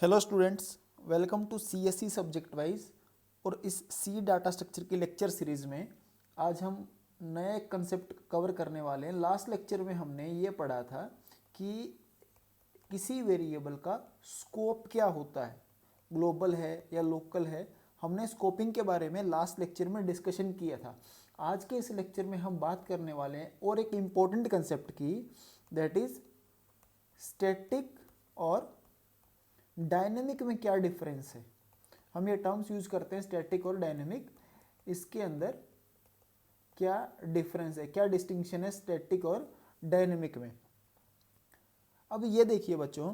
Hello students, welcome to CSC subject wise. और इस C data structure की lecture series में आज हम नया एक कंसेप्ट कवर करने वाले हैं। लास्ट लेक्चर में हमने ये पढ़ा था कि किसी वेरिएबल का स्कोप क्या होता है, ग्लोबल है या लोकल है। हमने स्कोपिंग के बारे में लास्ट लेक्चर में डिस्कशन किया था। आज के इस लेक्चर में हम बात करने वाले हैं और एक इम्पोर्टेंट कंसेप्ट की, दैट इज़ स्टैटिक और डायनेमिक में क्या डिफरेंस है। हम ये टर्म्स यूज करते हैं स्टैटिक और डायनेमिक, इसके अंदर क्या डिफरेंस है, क्या डिस्टिंक्शन है स्टैटिक और डायनेमिक में। अब ये देखिए बच्चों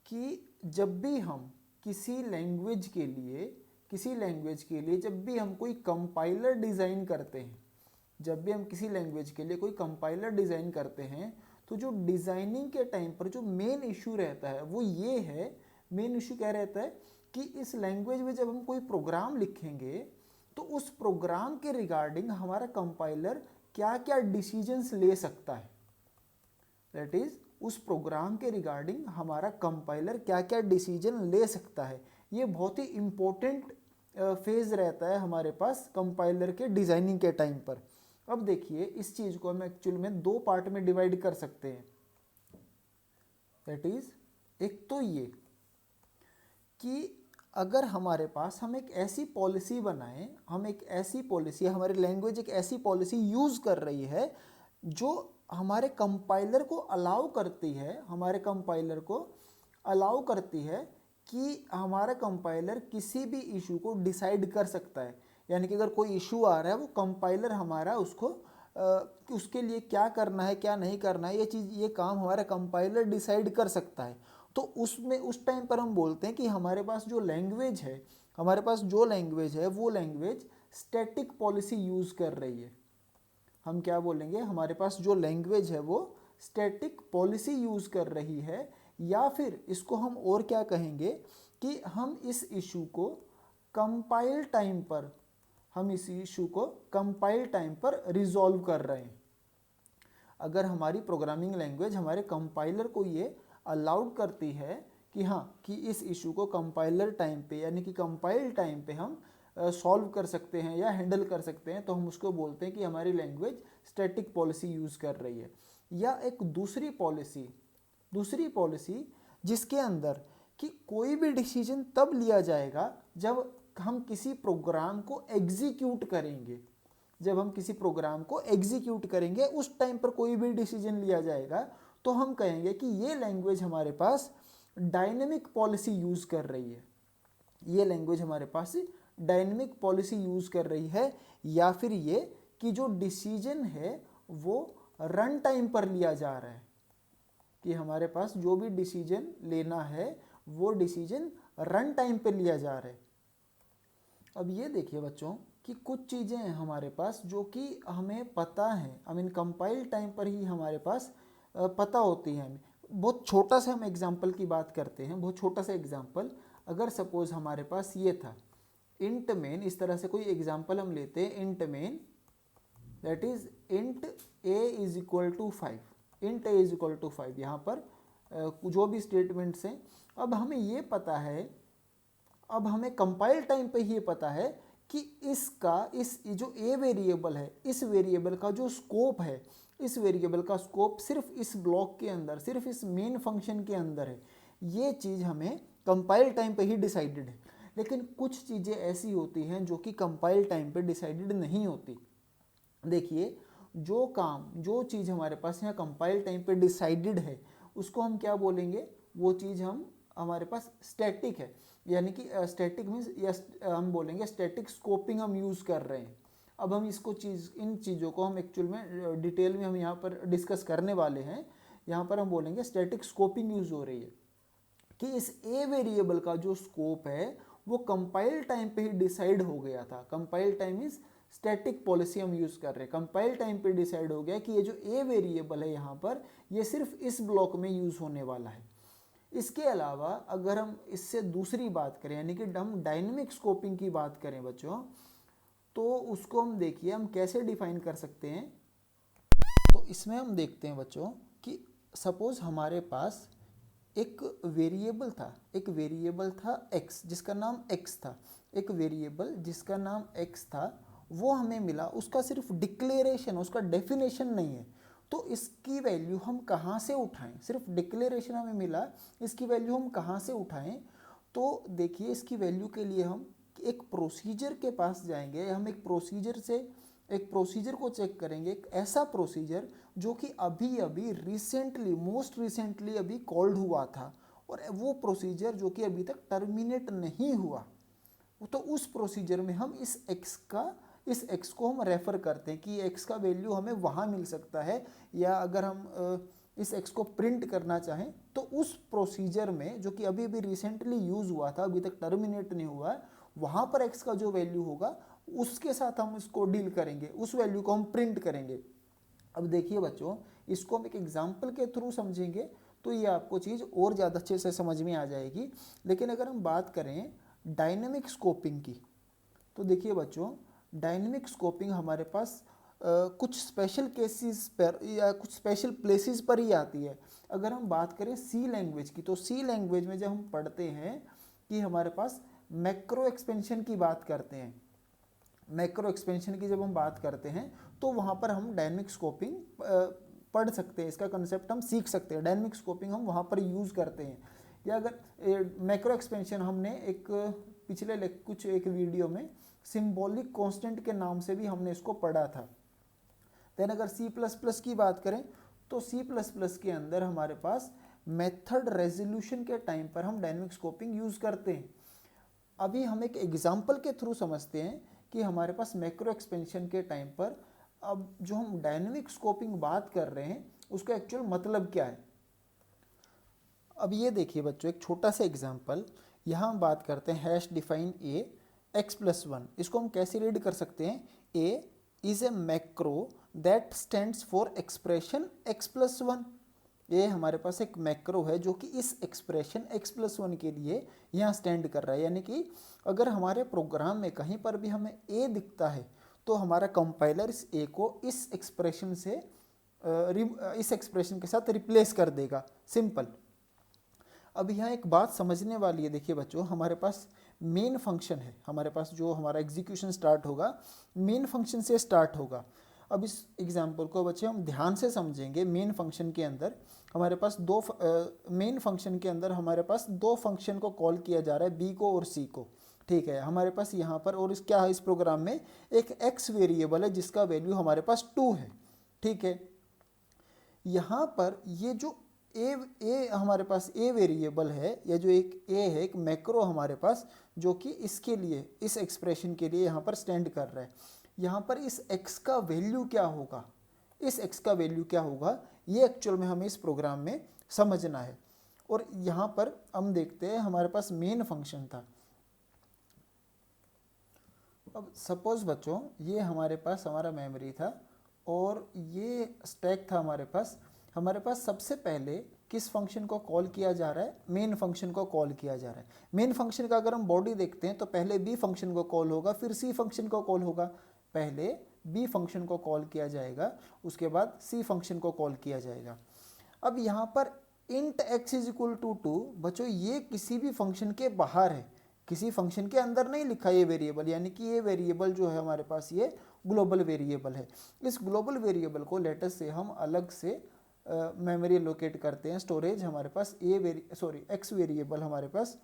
कि जब भी हम किसी लैंग्वेज के लिए जब भी हम कोई कंपाइलर डिज़ाइन करते हैं, किसी लैंग्वेज के लिए कोई कंपाइलर डिज़ाइन करते हैं, तो जो डिज़ाइनिंग के टाइम पर जो मेन इशू रहता है वो ये है, मेन इशू क्या रहता है कि इस लैंग्वेज में जब हम कोई प्रोग्राम लिखेंगे तो उस प्रोग्राम के रिगार्डिंग हमारा कंपाइलर क्या क्या डिसीजंस ले सकता है। दैट इज उस प्रोग्राम के रिगार्डिंग हमारा कंपाइलर क्या क्या डिसीजन ले सकता है। ये बहुत ही इंपॉर्टेंट फेज रहता है हमारे पास कंपाइलर के डिजाइनिंग के टाइम पर। अब देखिए इस चीज को हम एक्चुअल में दो पार्ट में डिवाइड कर सकते हैं। दैट इज एक तो ये कि अगर हमारे पास हम एक ऐसी पॉलिसी बनाएं, हमारी लैंग्वेज एक ऐसी पॉलिसी यूज कर रही है जो हमारे कंपाइलर को अलाउ करती है कि हमारा कंपाइलर किसी भी इशू को डिसाइड कर सकता है। यानी कि अगर कोई इशू आ रहा है वो कंपाइलर हमारा उसके लिए क्या करना है क्या नहीं करना है, ये काम हमारा कंपाइलर डिसाइड कर सकता है। तो उस टाइम पर हम बोलते हैं कि हमारे पास जो लैंग्वेज है वो लैंग्वेज स्टैटिक पॉलिसी यूज कर रही है। हम क्या बोलेंगे, हमारे पास जो लैंग्वेज है वो स्टैटिक पॉलिसी यूज कर रही है। या फिर इसको हम और क्या कहेंगे कि हम इस इशू को कंपाइल टाइम पर रिजॉल्व कर रहे हैं। अगर हमारी प्रोग्रामिंग लैंग्वेज हमारे कंपाइलर को ये अलाउड करती है कि हाँ कि इस इशू को कंपाइल टाइम पे हम सॉल्व कर सकते हैं या हैंडल कर सकते हैं, तो हम उसको बोलते हैं कि हमारी लैंग्वेज स्टैटिक पॉलिसी यूज़ कर रही है। या एक दूसरी पॉलिसी जिसके अंदर कि कोई भी डिसीजन तब लिया जाएगा जब हम किसी प्रोग्राम को एग्जीक्यूट करेंगे, उस टाइम पर कोई भी डिसीजन लिया जाएगा तो हम कहेंगे कि ये लैंग्वेज हमारे पास डायनेमिक पॉलिसी यूज कर रही है। या फिर ये कि जो डिसीजन है वो रन टाइम पर लिया जा रहा है, कि हमारे पास जो भी डिसीजन लेना है वो डिसीजन रन टाइम पे लिया जा रहा है। अब ये देखिए बच्चों कि कुछ चीज़ें हैं हमारे पास जो कि हमें पता है, कंपाइल टाइम पर ही हमारे पास पता होती है हमें। बहुत छोटा सा हम एग्जाम्पल की बात करते हैं, बहुत छोटा सा एग्जाम्पल। अगर सपोज हमारे पास ये था इंट मेन, इस तरह से कोई एग्जाम्पल हम लेते हैं, int main that is int a is equal to 5, यहाँ पर जो भी स्टेटमेंट्स हैं। अब हमें कंपाइल टाइम पे ये पता है कि जो ए वेरिएबल है, इस वेरिएबल का जो स्कोप है, इस वेरिएबल का स्कोप सिर्फ इस ब्लॉक के अंदर, सिर्फ इस मेन फंक्शन के अंदर है। ये चीज़ हमें कंपाइल टाइम पे ही डिसाइडेड है। लेकिन कुछ चीज़ें ऐसी होती हैं जो कि कंपाइल टाइम पे डिसाइडेड नहीं होती। देखिए जो चीज़ हमारे पास यहाँ कंपाइल टाइम पे डिसाइडेड है उसको हम क्या बोलेंगे, वो चीज़ हमारे पास स्टैटिक है। यानी कि स्टैटिक मीन्स हम बोलेंगे स्टैटिक स्कोपिंग हम यूज़ कर रहे हैं। अब हम इन चीज़ों को हम एक्चुअल में डिटेल में हम यहाँ पर डिस्कस करने वाले हैं। यहाँ पर हम बोलेंगे स्टैटिक स्कोपिंग यूज़ हो रही है कि इस ए वेरिएबल का जो स्कोप है वो कंपाइल टाइम पे ही डिसाइड हो गया था। Compile time is static policy हम यूज़ कर रहे हैं। कंपाइल टाइम पे डिसाइड हो गया कि ये जो ए वेरिएबल है यहाँ पर ये सिर्फ इस ब्लॉक में यूज़ होने वाला है। इसके अलावा अगर हम इससे दूसरी बात करें, यानी कि हम डायनेमिक स्कोपिंग की बात करें बच्चों, तो उसको हम देखिए हम कैसे डिफाइन कर सकते हैं। तो इसमें हम देखते हैं बच्चों कि सपोज हमारे पास एक वेरिएबल था x जिसका नाम x था, एक वेरिएबल जिसका नाम x था वो हमें मिला, उसका सिर्फ डिक्लेरेशन, उसका डेफिनेशन नहीं है। तो इसकी वैल्यू हम कहाँ से उठाएं? सिर्फ डिक्लेरेशन हमें मिला, इसकी वैल्यू हम कहाँ से उठाएं? तो देखिए इसकी वैल्यू के लिए हम एक प्रोसीजर के पास जाएंगे, हम एक प्रोसीजर को चेक करेंगे, एक ऐसा प्रोसीजर जो कि अभी अभी मोस्ट रिसेंटली अभी कॉल्ड हुआ था, और वो प्रोसीजर जो कि अभी तक टर्मिनेट नहीं हुआ। तो उस प्रोसीजर में हम इस x को हम रेफर करते हैं कि x का वैल्यू हमें वहाँ मिल सकता है, या अगर हम इस x को प्रिंट करना चाहें तो उस प्रोसीजर में जो कि अभी भी रिसेंटली यूज़ हुआ था, अभी तक टर्मिनेट नहीं हुआ है, वहाँ पर x का जो वैल्यू होगा उसके साथ हम इसको डील करेंगे, उस वैल्यू को हम प्रिंट करेंगे। अब देखिए बच्चों, इसको हम एक एग्जाम्पल के थ्रू समझेंगे तो ये आपको चीज़ और ज़्यादा अच्छे से समझ में आ जाएगी। लेकिन अगर हम बात करें डायनेमिक स्कोपिंग की, तो देखिए बच्चों, डायनेमिक स्कोपिंग हमारे पास कुछ स्पेशल केसेस पर या कुछ स्पेशल प्लेसेस पर ही आती है। अगर हम बात करें सी लैंग्वेज की, तो सी लैंग्वेज में जब हम पढ़ते हैं कि हमारे पास मैक्रो एक्सपेंशन की बात करते हैं, मैक्रो एक्सपेंशन की जब हम बात करते हैं तो वहाँ पर हम डायनेमिक स्कोपिंग पढ़ सकते हैं, इसका कंसेप्ट हम सीख सकते हैं, डायनेमिक स्कोपिंग हम वहाँ पर यूज़ करते हैं। या अगर मैक्रो एक्सपेंशन हमने एक पिछले एक वीडियो में सिंबॉलिक कांस्टेंट के नाम से भी हमने इसको पढ़ा था। देन अगर C++ की बात करें तो C++ के अंदर हमारे पास मेथड रेजोल्यूशन के टाइम पर हम डायनेमिक स्कोपिंग यूज़ करते हैं। अभी हम एक एग्जाम्पल के थ्रू समझते हैं कि हमारे पास मैक्रो एक्सपेंशन के टाइम पर अब जो हम डायनेमिक स्कोपिंग बात कर रहे हैं उसका एक्चुअल मतलब क्या है। अब ये देखिए बच्चों, एक छोटा सा एग्जाम्पल, यहाँ हम बात करते हैं हैश डिफाइन ए x+1। इसको हम कैसे रीड कर सकते हैं? a is a macro that stands for expression x+1। ये हमारे पास एक मैक्रो है जो कि इस एक्सप्रेशन x+1 के लिए यहाँ स्टैंड कर रहा है। यानी कि अगर हमारे प्रोग्राम में कहीं पर भी हमें a दिखता है तो हमारा कंपाइलर इस a को इस एक्सप्रेशन के साथ रिप्लेस कर देगा, सिंपल। अब यहाँ एक बात समझने वाली है, देखिए बच्चों, हमारे पास मेन फंक्शन है, हमारे पास जो हमारा एग्जीक्यूशन स्टार्ट होगा मेन फंक्शन से स्टार्ट होगा। अब इस एग्जाम्पल को बच्चे हम ध्यान से समझेंगे। मेन फंक्शन के अंदर हमारे पास दो फंक्शन को कॉल किया जा रहा है, बी को और सी को, ठीक है। हमारे पास यहाँ पर और क्या है, इस प्रोग्राम में एक एक्स वेरिएबल है जिसका वैल्यू हमारे पास 2 है, ठीक है। यहाँ पर ये जो ए हमारे पास ए वेरिएबल है, या जो एक ए है, एक मैक्रो हमारे पास जो कि इसके लिए, इस एक्सप्रेशन के लिए यहाँ पर स्टैंड कर रहा है। यहाँ पर इस x का वैल्यू क्या होगा, ये एक्चुअल में हमें इस प्रोग्राम में समझना है। और यहाँ पर हम देखते हैं हमारे पास मेन फंक्शन था। अब सपोज बच्चों, ये हमारे पास हमारा मेमोरी था और ये स्टैक था हमारे पास सबसे पहले किस फंक्शन को कॉल किया जा रहा है? मेन फंक्शन को कॉल किया जा रहा है। मेन फंक्शन का अगर हम बॉडी देखते हैं तो पहले बी फंक्शन को कॉल होगा, फिर सी फंक्शन को कॉल होगा। पहले बी फंक्शन को कॉल किया जाएगा, उसके बाद सी फंक्शन को कॉल किया जाएगा। अब यहाँ पर int x is equal to 2, बच्चों ये किसी भी फंक्शन के बाहर है, किसी फंक्शन के अंदर नहीं लिखा ये वेरिएबल, यानी कि ये वेरिएबल जो है हमारे पास ये ग्लोबल वेरिएबल है। इस ग्लोबल वेरिएबल को लेटर से हम अलग से मेमोरी लोकेट करते हैं, स्टोरेज हमारे पास एक्स वेरिएबल हमारे पास,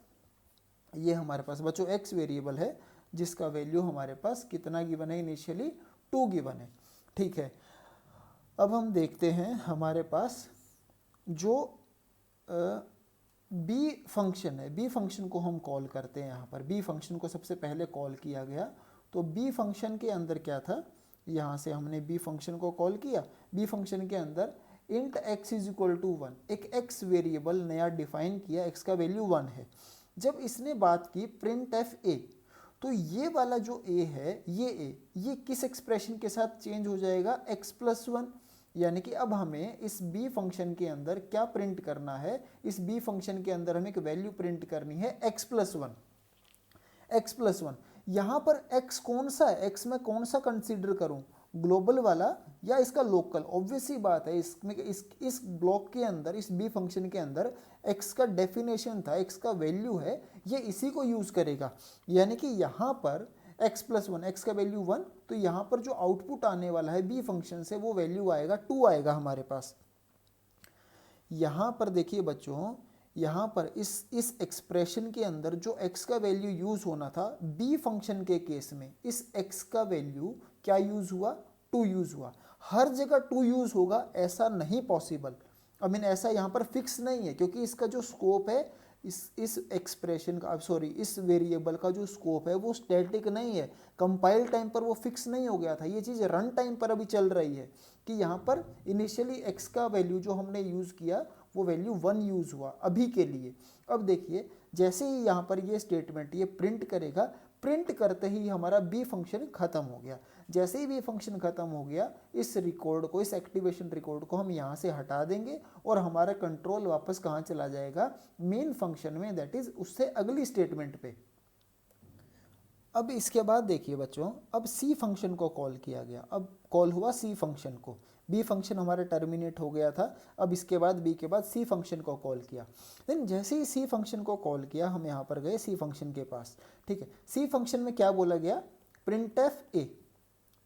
ये हमारे पास बच्चों एक्स वेरिएबल है जिसका वैल्यू हमारे पास कितना गिवन है, इनिशियली 2 गिवन है, ठीक है। अब हम देखते हैं हमारे पास जो बी फंक्शन है, बी फंक्शन को हम कॉल करते हैं। यहाँ पर बी फंक्शन को सबसे पहले कॉल किया गया, तो बी फंक्शन के अंदर क्या था, यहाँ से हमने बी फंक्शन को कॉल किया। बी फंक्शन के अंदर int x is equal to 1, एक x वेरिएबल नया डिफाइन किया, x का वैल्यू 1 है। जब इसने बात की प्रिंट एफ ए, तो ये वाला जो a है, ये किस एक्सप्रेशन के साथ चेंज हो जाएगा? x+1। यानी कि अब हमें इस b फंक्शन के अंदर क्या प्रिंट करना है? इस b फंक्शन के अंदर हमें एक वैल्यू प्रिंट करनी है x+1। यहाँ पर x कौन सा है? x में कौन सा कंसीडर करूं? ग्लोबल वाला या इसका लोकल। ऑब्वियस सी बात है, इसमें इस ब्लॉक के अंदर, इस बी फंक्शन के अंदर एक्स का डेफिनेशन था, एक्स का वैल्यू है, ये इसी को यूज़ करेगा। यानी कि यहाँ पर x प्लस 1, एक्स का वैल्यू 1, तो यहाँ पर जो आउटपुट आने वाला है बी फंक्शन से वो वैल्यू आएगा 2 आएगा हमारे पास। यहाँ पर देखिए बच्चों, यहाँ पर इस एक्सप्रेशन के अंदर जो x का वैल्यू यूज़ होना था b फंक्शन के केस में, इस x का वैल्यू क्या यूज़ हुआ, 2 यूज़ हुआ। हर जगह 2 यूज़ होगा ऐसा नहीं पॉसिबल, आई मीन ऐसा यहाँ पर फिक्स नहीं है, क्योंकि इसका जो स्कोप है, इस एक्सप्रेशन का, सॉरी इस वेरिएबल का जो स्कोप है वो स्टैटिक नहीं है। कंपाइल टाइम पर वो फिक्स नहीं हो गया था, ये चीज़ रन टाइम पर अभी चल रही है कि यहाँ पर इनिशियली x का वैल्यू जो हमने यूज़ किया वो वैल्यू 1 यूज़ हुआ अभी के लिए। अब देखिए जैसे ही यहाँ पर ये स्टेटमेंट ये प्रिंट करेगा, प्रिंट करते ही हमारा बी फंक्शन ख़त्म हो गया। जैसे ही बी फंक्शन ख़त्म हो गया, इस रिकॉर्ड को, इस एक्टिवेशन रिकॉर्ड को हम यहाँ से हटा देंगे और हमारा कंट्रोल वापस कहाँ चला जाएगा, मेन फंक्शन में, दैट इज़ उससे अगली स्टेटमेंट पे। अब इसके बाद देखिए बच्चों, अब सी फंक्शन को कॉल किया गया, अब कॉल हुआ सी फंक्शन को। बी फंक्शन हमारा टर्मिनेट हो गया था, अब इसके बाद बी के बाद सी फंक्शन को कॉल किया। देन जैसे ही सी फंक्शन को कॉल किया, हम यहाँ पर गए सी फंक्शन के पास, ठीक है। सी फंक्शन में क्या बोला गया, प्रिंटएफ ए,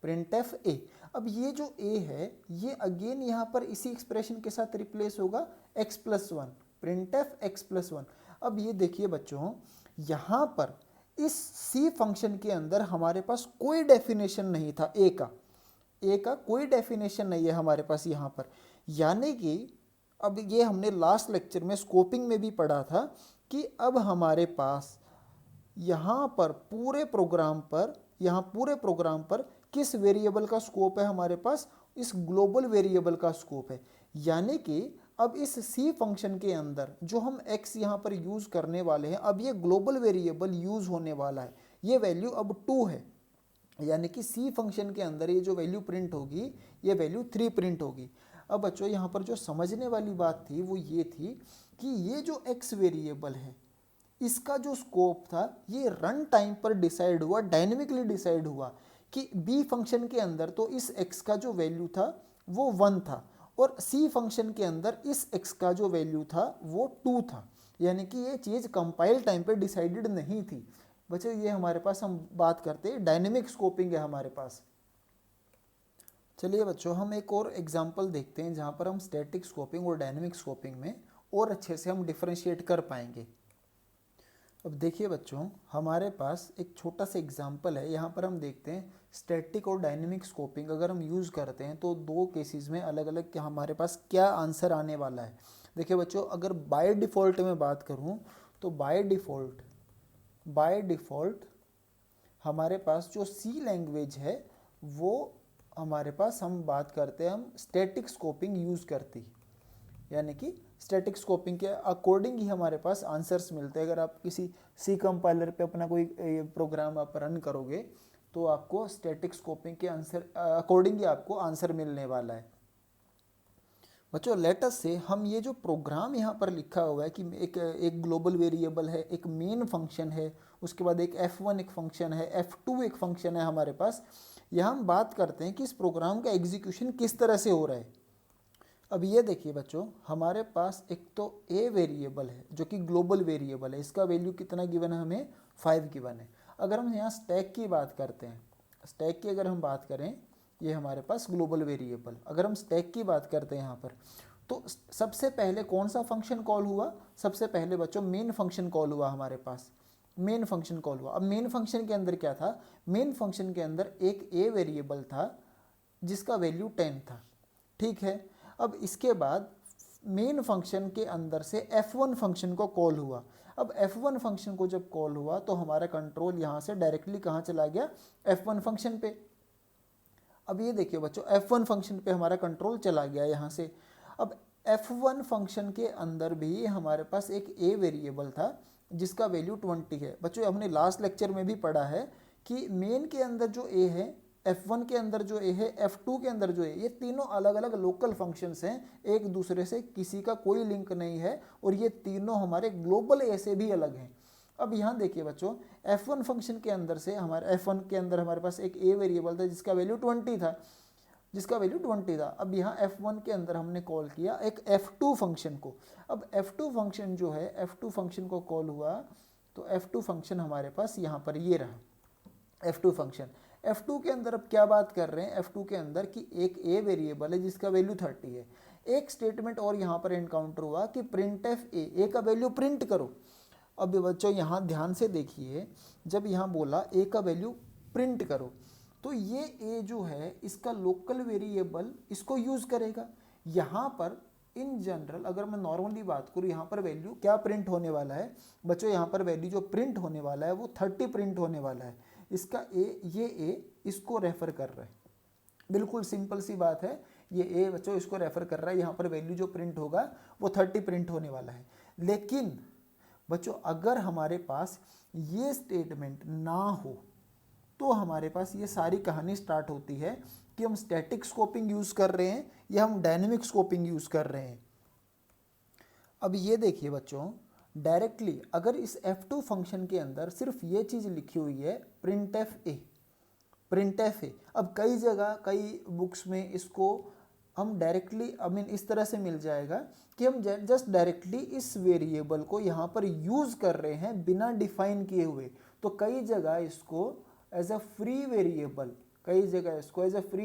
प्रिंटएफ ए। अब ये जो ए है ये अगेन यहाँ पर इसी एक्सप्रेशन के साथ रिप्लेस होगा x plus 1, printf x plus 1। अब ये देखिए बच्चों, यहाँ पर इस सी फंक्शन के अंदर हमारे पास कोई डेफिनेशन नहीं था ए का कोई डेफिनेशन नहीं है हमारे पास यहाँ पर। यानी कि अब ये हमने लास्ट लेक्चर में स्कोपिंग में भी पढ़ा था कि अब हमारे पास यहाँ पर पूरे प्रोग्राम पर किस वेरिएबल का स्कोप है हमारे पास, इस ग्लोबल वेरिएबल का स्कोप है। यानी कि अब इस सी फंक्शन के अंदर जो हम x यहाँ पर यूज़ करने वाले हैं, अब ये ग्लोबल वेरिएबल यूज़ होने वाला है, ये वैल्यू अब 2 है। यानी कि सी फंक्शन के अंदर ये जो वैल्यू प्रिंट होगी ये वैल्यू 3 प्रिंट होगी। अब बच्चों यहाँ पर जो समझने वाली बात थी वो ये थी कि ये जो x वेरिएबल है इसका जो स्कोप था ये रन टाइम पर डिसाइड हुआ, डायनेमिकली डिसाइड हुआ कि बी फंक्शन के अंदर तो इस x का जो वैल्यू था वो 1 था और सी फंक्शन के अंदर इस x का जो वैल्यू था वो 2 था। यानी कि ये चीज़ कंपाइल टाइम पे डिसाइडेड नहीं थी। बच्चों ये हमारे पास, हम बात करते हैं डायनेमिक स्कोपिंग है हमारे पास। चलिए बच्चों हम एक और एग्जांपल देखते हैं जहाँ पर हम स्टैटिक स्कोपिंग और डायनेमिक स्कोपिंग में और अच्छे से हम डिफरेंशिएट कर पाएंगे। अब देखिए बच्चों, हमारे पास एक छोटा सा एग्जांपल है, यहाँ पर हम देखते हैं स्टैटिक और डायनेमिक स्कोपिंग अगर हम यूज़ करते हैं तो दो केसेस में अलग अलग हमारे पास क्या आंसर आने वाला है। देखिए बच्चों, अगर बाय डिफ़ॉल्ट में बात करूँ तो बाय डिफ़ॉल्ट हमारे पास जो सी लैंग्वेज है वो हमारे पास, हम बात करते हैं, हम स्टैटिक स्कोपिंग यूज़ करती, यानी कि स्टैटिक स्कोपिंग के अकॉर्डिंग ही हमारे पास आंसर्स मिलते हैं। अगर आप किसी सी कंपाइलर पे अपना कोई प्रोग्राम आप रन करोगे तो आपको स्टैटिक स्कोपिंग के आंसर अकॉर्डिंग ही आपको आंसर मिलने वाला है। बच्चों लेट अस से हम ये जो प्रोग्राम यहाँ पर लिखा हुआ है कि एक ग्लोबल वेरिएबल है, एक मेन फंक्शन है, उसके बाद एक f1 एक फंक्शन है, f2 एक फंक्शन है हमारे पास। यहाँ हम बात करते हैं कि इस प्रोग्राम का एग्जीक्यूशन किस तरह से हो रहा है। अब ये देखिए बच्चों, हमारे पास एक तो a वेरिएबल है जो कि ग्लोबल वेरिएबल है, इसका वैल्यू कितना गिवन है, हमें 5 गिवन है। अगर हम यहाँ स्टैक की बात करते हैं, स्टैक की अगर हम बात करें, ये हमारे पास ग्लोबल वेरिएबल, अगर हम स्टैक की बात करते हैं यहाँ पर, तो सबसे पहले कौन सा फंक्शन कॉल हुआ, सबसे पहले बच्चों मेन फंक्शन कॉल हुआ हमारे पास, मेन फंक्शन कॉल हुआ। अब मेन फंक्शन के अंदर क्या था, मेन फंक्शन के अंदर एक a वेरिएबल था जिसका वैल्यू 10 था, ठीक है। अब इसके बाद मेन फंक्शन के अंदर से f1 फंक्शन को कॉल हुआ। अब f1 फंक्शन को जब कॉल हुआ तो हमारा कंट्रोल यहाँ से डायरेक्टली कहाँ चला गया, f1 फंक्शन पे। अब ये देखिए बच्चों, f1 फंक्शन पे हमारा कंट्रोल चला गया यहाँ से। अब f1 फंक्शन के अंदर भी हमारे पास एक a वेरिएबल था जिसका वैल्यू 20 है। बच्चों हमने लास्ट लेक्चर में भी पढ़ा है कि मेन के अंदर जो a है, f1 के अंदर जो a है, f2 के अंदर जो है, ये तीनों अलग अलग लोकल फंक्शंस हैं, एक दूसरे से किसी का कोई लिंक नहीं है और ये तीनों हमारे ग्लोबल a से भी अलग हैं। अब यहाँ देखिए बच्चों, f1 फंक्शन के अंदर से हमारे f1 के अंदर हमारे पास एक a वेरिएबल था जिसका वैल्यू 20 था। अब यहाँ f1 के अंदर हमने कॉल किया एक f2 फंक्शन को। अब f2 फंक्शन जो है, f2 फंक्शन को कॉल हुआ तो f2 फंक्शन हमारे पास यहाँ पर ये रहा f2 फंक्शन। f2 के अंदर अब क्या बात कर रहे हैं, f2 के अंदर कि एक a वेरिएबल है जिसका वैल्यू 30 है। एक स्टेटमेंट और यहाँ पर एनकाउंटर हुआ कि printf a का वैल्यू प्रिंट करो। अब बच्चों यहाँ ध्यान से देखिए, जब यहाँ बोला a का वैल्यू प्रिंट करो तो ये a जो है इसका लोकल वेरिएबल इसको यूज़ करेगा। यहाँ पर इन जनरल अगर मैं नॉर्मली बात करूँ, यहाँ पर वैल्यू क्या प्रिंट होने वाला है बच्चों, यहाँ पर वैल्यू जो प्रिंट होने वाला है वो 30 प्रिंट होने वाला है। इसका ये a इसको रेफर कर रहा है, बिल्कुल सिंपल सी बात है। ये a बच्चों इसको रेफर कर रहा है, यहाँ पर वैल्यू जो प्रिंट होगा वो 30 प्रिंट होने वाला है। लेकिन बच्चों अगर हमारे पास ये स्टेटमेंट ना हो तो हमारे पास ये सारी कहानी स्टार्ट होती है कि हम स्टैटिक स्कोपिंग यूज़ कर रहे हैं या हम डायनेमिक स्कोपिंग यूज़ कर रहे हैं। अब ये देखिए बच्चों, डायरेक्टली अगर इस f2 फंक्शन के अंदर सिर्फ ये चीज़ लिखी हुई है printf a, अब कई जगह कई बुक्स में इसको हम डायरेक्टली इस तरह से मिल जाएगा कि हम जस्ट डायरेक्टली इस वेरिएबल को यहाँ पर यूज़ कर रहे हैं बिना डिफाइन किए हुए। तो कई जगह इसको एज अ फ्री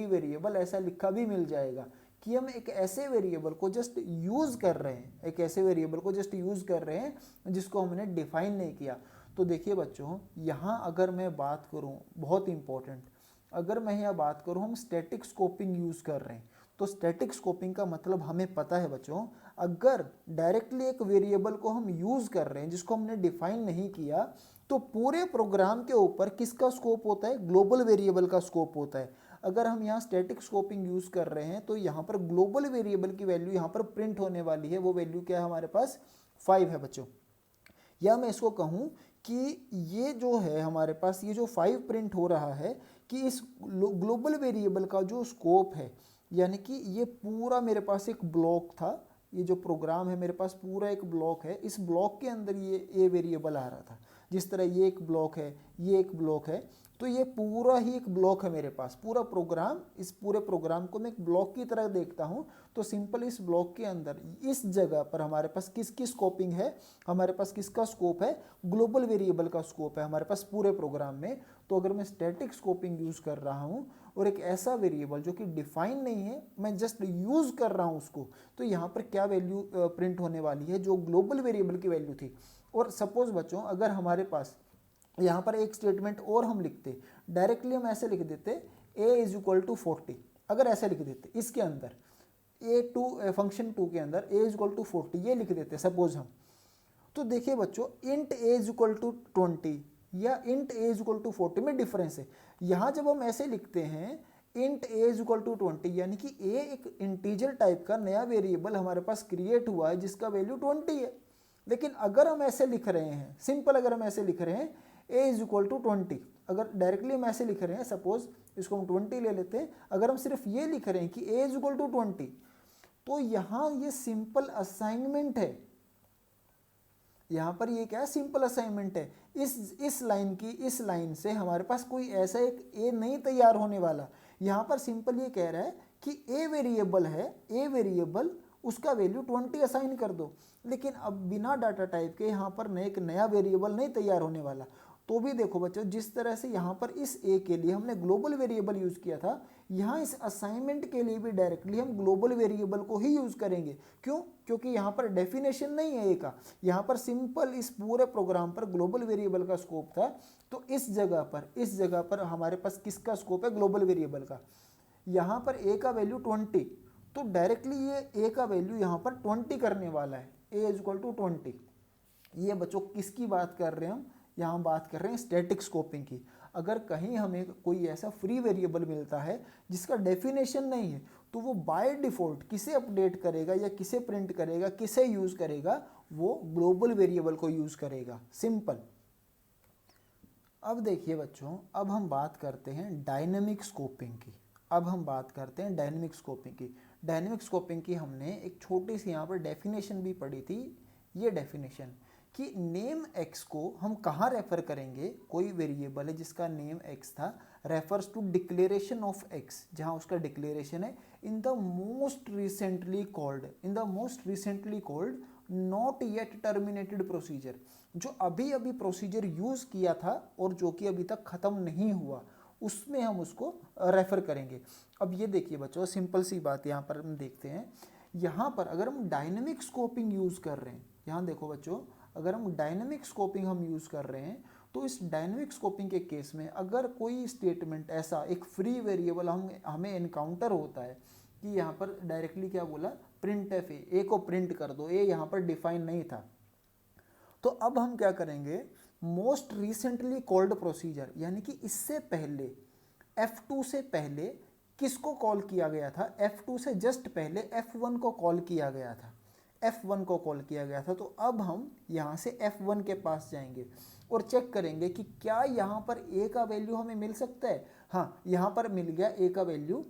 वेरिएबल, ऐसा लिखा भी मिल जाएगा कि हम एक ऐसे वेरिएबल को जस्ट यूज़ कर रहे हैं, जिसको हमने डिफाइन नहीं किया। तो देखिए बच्चों, यहाँ अगर मैं बात करूँ, बहुत इंपॉर्टेंट, अगर मैं यहाँ बात करूँ हम स्टैटिक स्कोपिंग यूज़ कर रहे हैं, तो स्टैटिक स्कोपिंग का मतलब हमें पता है बच्चों, अगर डायरेक्टली एक वेरिएबल को हम यूज़ कर रहे हैं जिसको हमने डिफाइन नहीं किया, तो पूरे प्रोग्राम के ऊपर किसका स्कोप होता है, ग्लोबल वेरिएबल का स्कोप होता है। अगर हम यहाँ स्टैटिक स्कोपिंग यूज़ कर रहे हैं तो यहाँ पर ग्लोबल वेरिएबल की वैल्यू यहाँ पर प्रिंट होने वाली है। वो वैल्यू क्या है हमारे पास, 5 है बच्चों। या मैं इसको कहूँ कि ये जो है हमारे पास, ये जो 5 प्रिंट हो रहा है कि इस ग्लोबल वेरिएबल का जो स्कोप है, यानी कि ये पूरा मेरे पास एक ब्लॉक था, ये जो प्रोग्राम है मेरे पास पूरा एक ब्लॉक है, इस ब्लॉक के अंदर ये वेरिएबल आ रहा था। जिस तरह ये एक ब्लॉक है, ये एक ब्लॉक है, तो ये पूरा ही एक ब्लॉक है मेरे पास, पूरा प्रोग्राम, इस पूरे प्रोग्राम को मैं एक ब्लॉक की तरह देखता हूँ। तो सिंपल इस ब्लॉक के अंदर इस जगह पर हमारे पास किसकी स्कोपिंग है, हमारे पास किसका स्कोप है, ग्लोबल वेरिएबल का स्कोप है हमारे पास पूरे प्रोग्राम में। तो अगर मैं स्टैटिक स्कोपिंग यूज़ कर रहा हूँ और एक ऐसा वेरिएबल जो कि डिफाइन नहीं है, मैं जस्ट यूज़ कर रहा हूँ उसको, तो यहाँ पर क्या वैल्यू प्रिंट होने वाली है, जो ग्लोबल वेरिएबल की वैल्यू थी। और सपोज बच्चों अगर हमारे पास यहाँ पर एक स्टेटमेंट और हम लिखते, डायरेक्टली हम ऐसे लिख देते a इज इक्वल टू 40, अगर ऐसे लिख देते इसके अंदर a2 फंक्शन 2 के अंदर a इज इक्वल टू 40 ये लिख देते सपोज हम, तो देखिए बच्चों int a is equal to 20 या int a is equal to 40 में डिफरेंस है। यहाँ जब हम ऐसे लिखते हैं int a is equal to 20, यानी कि a एक इंटीजर टाइप का नया वेरिएबल हमारे पास क्रिएट हुआ है जिसका वैल्यू 20 है। लेकिन अगर हम ऐसे लिख रहे हैं, सिंपल अगर हम ऐसे लिख रहे हैं a इज इक्वल टू 20, अगर डायरेक्टली हम ऐसे लिख रहे हैं, सपोज इसको हम 20 ले लेते हैं, अगर हम सिर्फ ये लिख रहे हैं कि a इज इक्वल टू 20, तो यहाँ ये सिंपल असाइनमेंट है, यहाँ पर ये क्या है, सिंपल असाइनमेंट है। इस लाइन से हमारे पास कोई ऐसा एक a नहीं तैयार होने वाला। यहाँ पर सिंपल ये कह रहा है कि a वेरिएबल है, a वेरिएबल उसका वैल्यू 20 असाइन कर दो। लेकिन अब बिना डाटा टाइप के यहाँ पर एक नया वेरिएबल नहीं तैयार होने वाला। तो भी देखो बच्चों, जिस तरह से यहाँ पर इस a के लिए हमने ग्लोबल वेरिएबल यूज़ किया था, यहाँ इस असाइनमेंट के लिए भी डायरेक्टली हम ग्लोबल वेरिएबल को ही यूज़ करेंगे। क्यों? क्योंकि यहाँ पर डेफिनेशन नहीं है a का, यहाँ पर सिंपल इस पूरे प्रोग्राम पर ग्लोबल वेरिएबल का स्कोप था। तो इस जगह पर हमारे पास किसका स्कोप है, ग्लोबल वेरिएबल का। यहाँ पर a का वैल्यू 20, तो डायरेक्टली ये a का वैल्यू यहाँ पर 20 करने वाला है, a इज इक्वल टू 20। ये बच्चों किसकी बात कर रहे हैं हम, यहाँ बात कर रहे हैं स्टैटिक स्कोपिंग की। अगर कहीं हमें कोई ऐसा फ्री वेरिएबल मिलता है जिसका डेफिनेशन नहीं है, तो वो बाय डिफ़ॉल्ट किसे अपडेट करेगा या किसे प्रिंट करेगा, किसे यूज़ करेगा, वो ग्लोबल वेरिएबल को यूज़ करेगा, सिंपल। अब देखिए बच्चों, अब हम बात करते हैं डायनेमिक स्कोपिंग की। डायनेमिक स्कोपिंग की हमने एक छोटी सी यहाँ पर डेफिनेशन भी पढ़ी थी। ये डेफिनेशन कि नेम x को हम कहाँ रेफर करेंगे, कोई वेरिएबल है जिसका नेम x था, refers to declaration of x, जहाँ उसका डिक्लेरेशन है in the most recently called not yet terminated procedure, जो अभी अभी प्रोसीजर यूज किया था और जो कि अभी तक खत्म नहीं हुआ, उसमें हम उसको रेफर करेंगे। अब ये देखिए बच्चों, सिंपल सी बात यहाँ पर हम देखते हैं, यहाँ पर अगर हम डायनेमिक स्कोपिंग यूज़ कर रहे हैं, यहाँ देखो बच्चों, अगर हम डायनेमिक स्कोपिंग हम यूज़ कर रहे हैं तो इस डायनेमिक स्कोपिंग के केस में अगर कोई स्टेटमेंट ऐसा एक फ्री वेरिएबल हमें एनकाउंटर होता है कि यहाँ पर डायरेक्टली क्या बोला, प्रिंट एफ ए को प्रिंट कर दो, ए यहाँ पर डिफाइन नहीं था, तो अब हम क्या करेंगे, मोस्ट रिसेंटली कॉल्ड प्रोसीजर, यानी कि इससे पहले F2 से पहले किसको कॉल किया गया था, F2 से जस्ट पहले F1 को कॉल किया गया था, F1 को कॉल किया गया था। तो अब हम यहाँ से F1 के पास जाएंगे और चेक करेंगे कि क्या यहाँ पर A का वैल्यू हमें मिल सकता है। हाँ, यहाँ पर मिल गया A का वैल्यू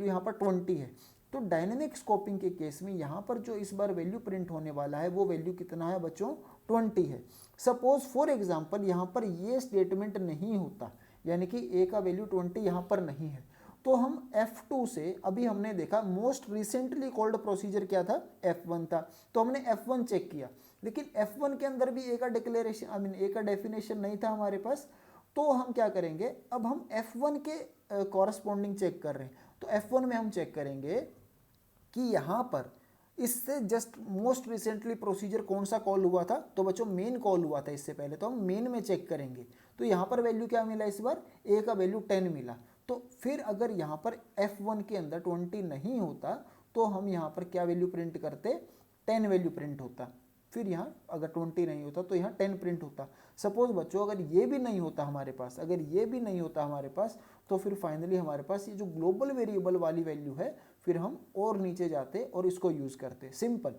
यहाँ पर 20 है। तो डायनेमिक स्कोपिंग के केस में यहाँ पर जो इस बार वैल्यू प्रिंट होने वाला है वो वैल्यू कितना है बच्चों, 20 है। सपोज फॉर एग्जांपल यहाँ पर ये स्टेटमेंट नहीं होता, यानी कि A का वैल्यू 20 यहाँ पर नहीं है, तो हम F2 से, अभी हमने देखा मोस्ट रिसेंटली कॉल्ड प्रोसीजर क्या था, F1 था, तो हमने F1 चेक किया, लेकिन F1 के अंदर भी A का डिक्लेरेशन A का डेफिनेशन नहीं था हमारे पास। तो हम क्या करेंगे, अब हम F1 के कॉरस्पॉन्डिंग चेक कर रहे हैं, तो F1 में हम चेक करेंगे कि यहाँ पर इससे जस्ट मोस्ट रिसेंटली प्रोसीजर कौन सा कॉल हुआ था, तो बच्चों मेन कॉल हुआ था इससे पहले, तो हम मेन में चेक करेंगे। तो यहाँ पर वैल्यू क्या मिला, इस बार A का वैल्यू 10 मिला। तो फिर अगर यहाँ पर F1 के अंदर 20 नहीं होता तो हम यहाँ पर क्या वैल्यू प्रिंट करते, 10 वैल्यू प्रिंट होता। फिर यहाँ अगर 20 नहीं होता तो यहाँ 10 प्रिंट होता। सपोज बच्चों अगर ये भी नहीं होता हमारे पास, अगर ये भी नहीं होता हमारे पास, तो फिर फाइनली हमारे पास ये जो ग्लोबल वेरिएबल वाली वैल्यू है, फिर हम और नीचे जाते और इसको यूज़ करते। सिंपल।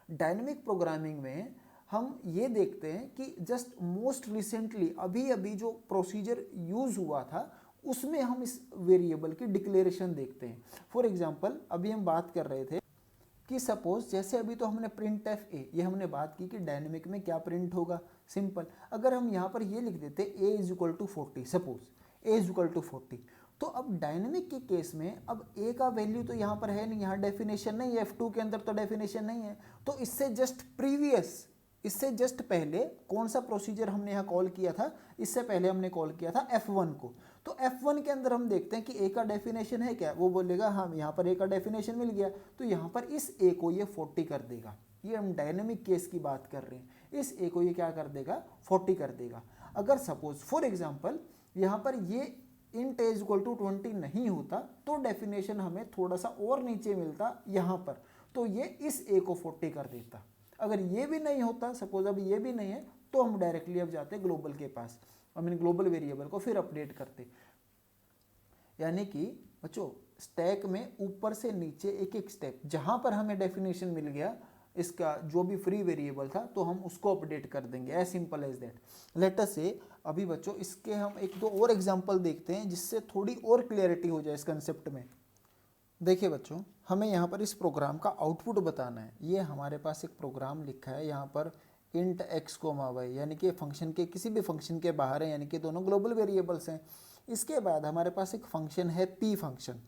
डायनेमिक प्रोग्रामिंग में हम ये देखते हैं कि जस्ट मोस्ट रिसेंटली अभी अभी जो प्रोसीजर यूज़ हुआ था उसमें हम इस वेरिएबल की डिक्लेरेशन देखते हैं। फॉर एग्जांपल अभी हम बात कर रहे थे कि सपोज जैसे अभी तो हमने प्रिंट एफ ए, ये हमने बात की कि डायनेमिक में क्या प्रिंट होगा। सिंपल, अगर हम यहाँ पर ये लिख देते A is equal to 40, suppose A is equal to 40, तो अब डायनेमिक के केस में अब ए का वैल्यू तो यहाँ पर है नहीं, यहाँ डेफिनेशन नहीं है, F2 के अंदर तो डेफिनेशन नहीं है, तो इससे जस्ट प्रीवियस, इससे जस्ट पहले कौन सा प्रोसीजर हमने यहाँ कॉल किया था, इससे पहले हमने कॉल किया था F1 को। तो F1 के अंदर हम देखते हैं कि A का डेफिनेशन है क्या, वो बोलेगा हाँ यहाँ पर A का डेफिनेशन मिल गया, तो यहाँ पर इस A को ये 40 कर देगा। ये हम डायनेमिक केस की बात कर रहे हैं, इस A को ये क्या कर देगा, 40 कर देगा। अगर सपोज फॉर एग्जाम्पल यहाँ पर ये इंट ए इक्वल टू 20 नहीं होता तो डेफिनेशन हमें थोड़ा सा और नीचे मिलता यहाँ पर, तो ये इस A को 40 कर देता। अगर ये भी नहीं होता, सपोज अब ये भी नहीं है, तो हम डायरेक्टली अब जाते ग्लोबल के पास, हम इन ग्लोबल वेरिएबल को फिर अपडेट करते। यानी कि बच्चों स्टैक में ऊपर से नीचे एक एक स्टेप, जहां पर हमें डेफिनेशन मिल गया इसका जो भी फ्री वेरिएबल था, तो हम उसको अपडेट कर देंगे, as simple as that. Let us से अभी बच्चों इसके हम एक दो और एग्जांपल देखते हैं जिससे थोड़ी और क्लियरिटी हो जाए इस कंसेप्ट में। देखिए बच्चों, हमें यहाँ पर इस प्रोग्राम का आउटपुट बताना है। ये हमारे पास एक प्रोग्राम लिखा है यहाँ पर इंट एक्स कोमा वाई, यानी कि फंक्शन के किसी भी फंक्शन के बाहर है, यानी कि दोनों ग्लोबल वेरिएबल्स हैं। इसके बाद हमारे पास एक फंक्शन है पी फंक्शन।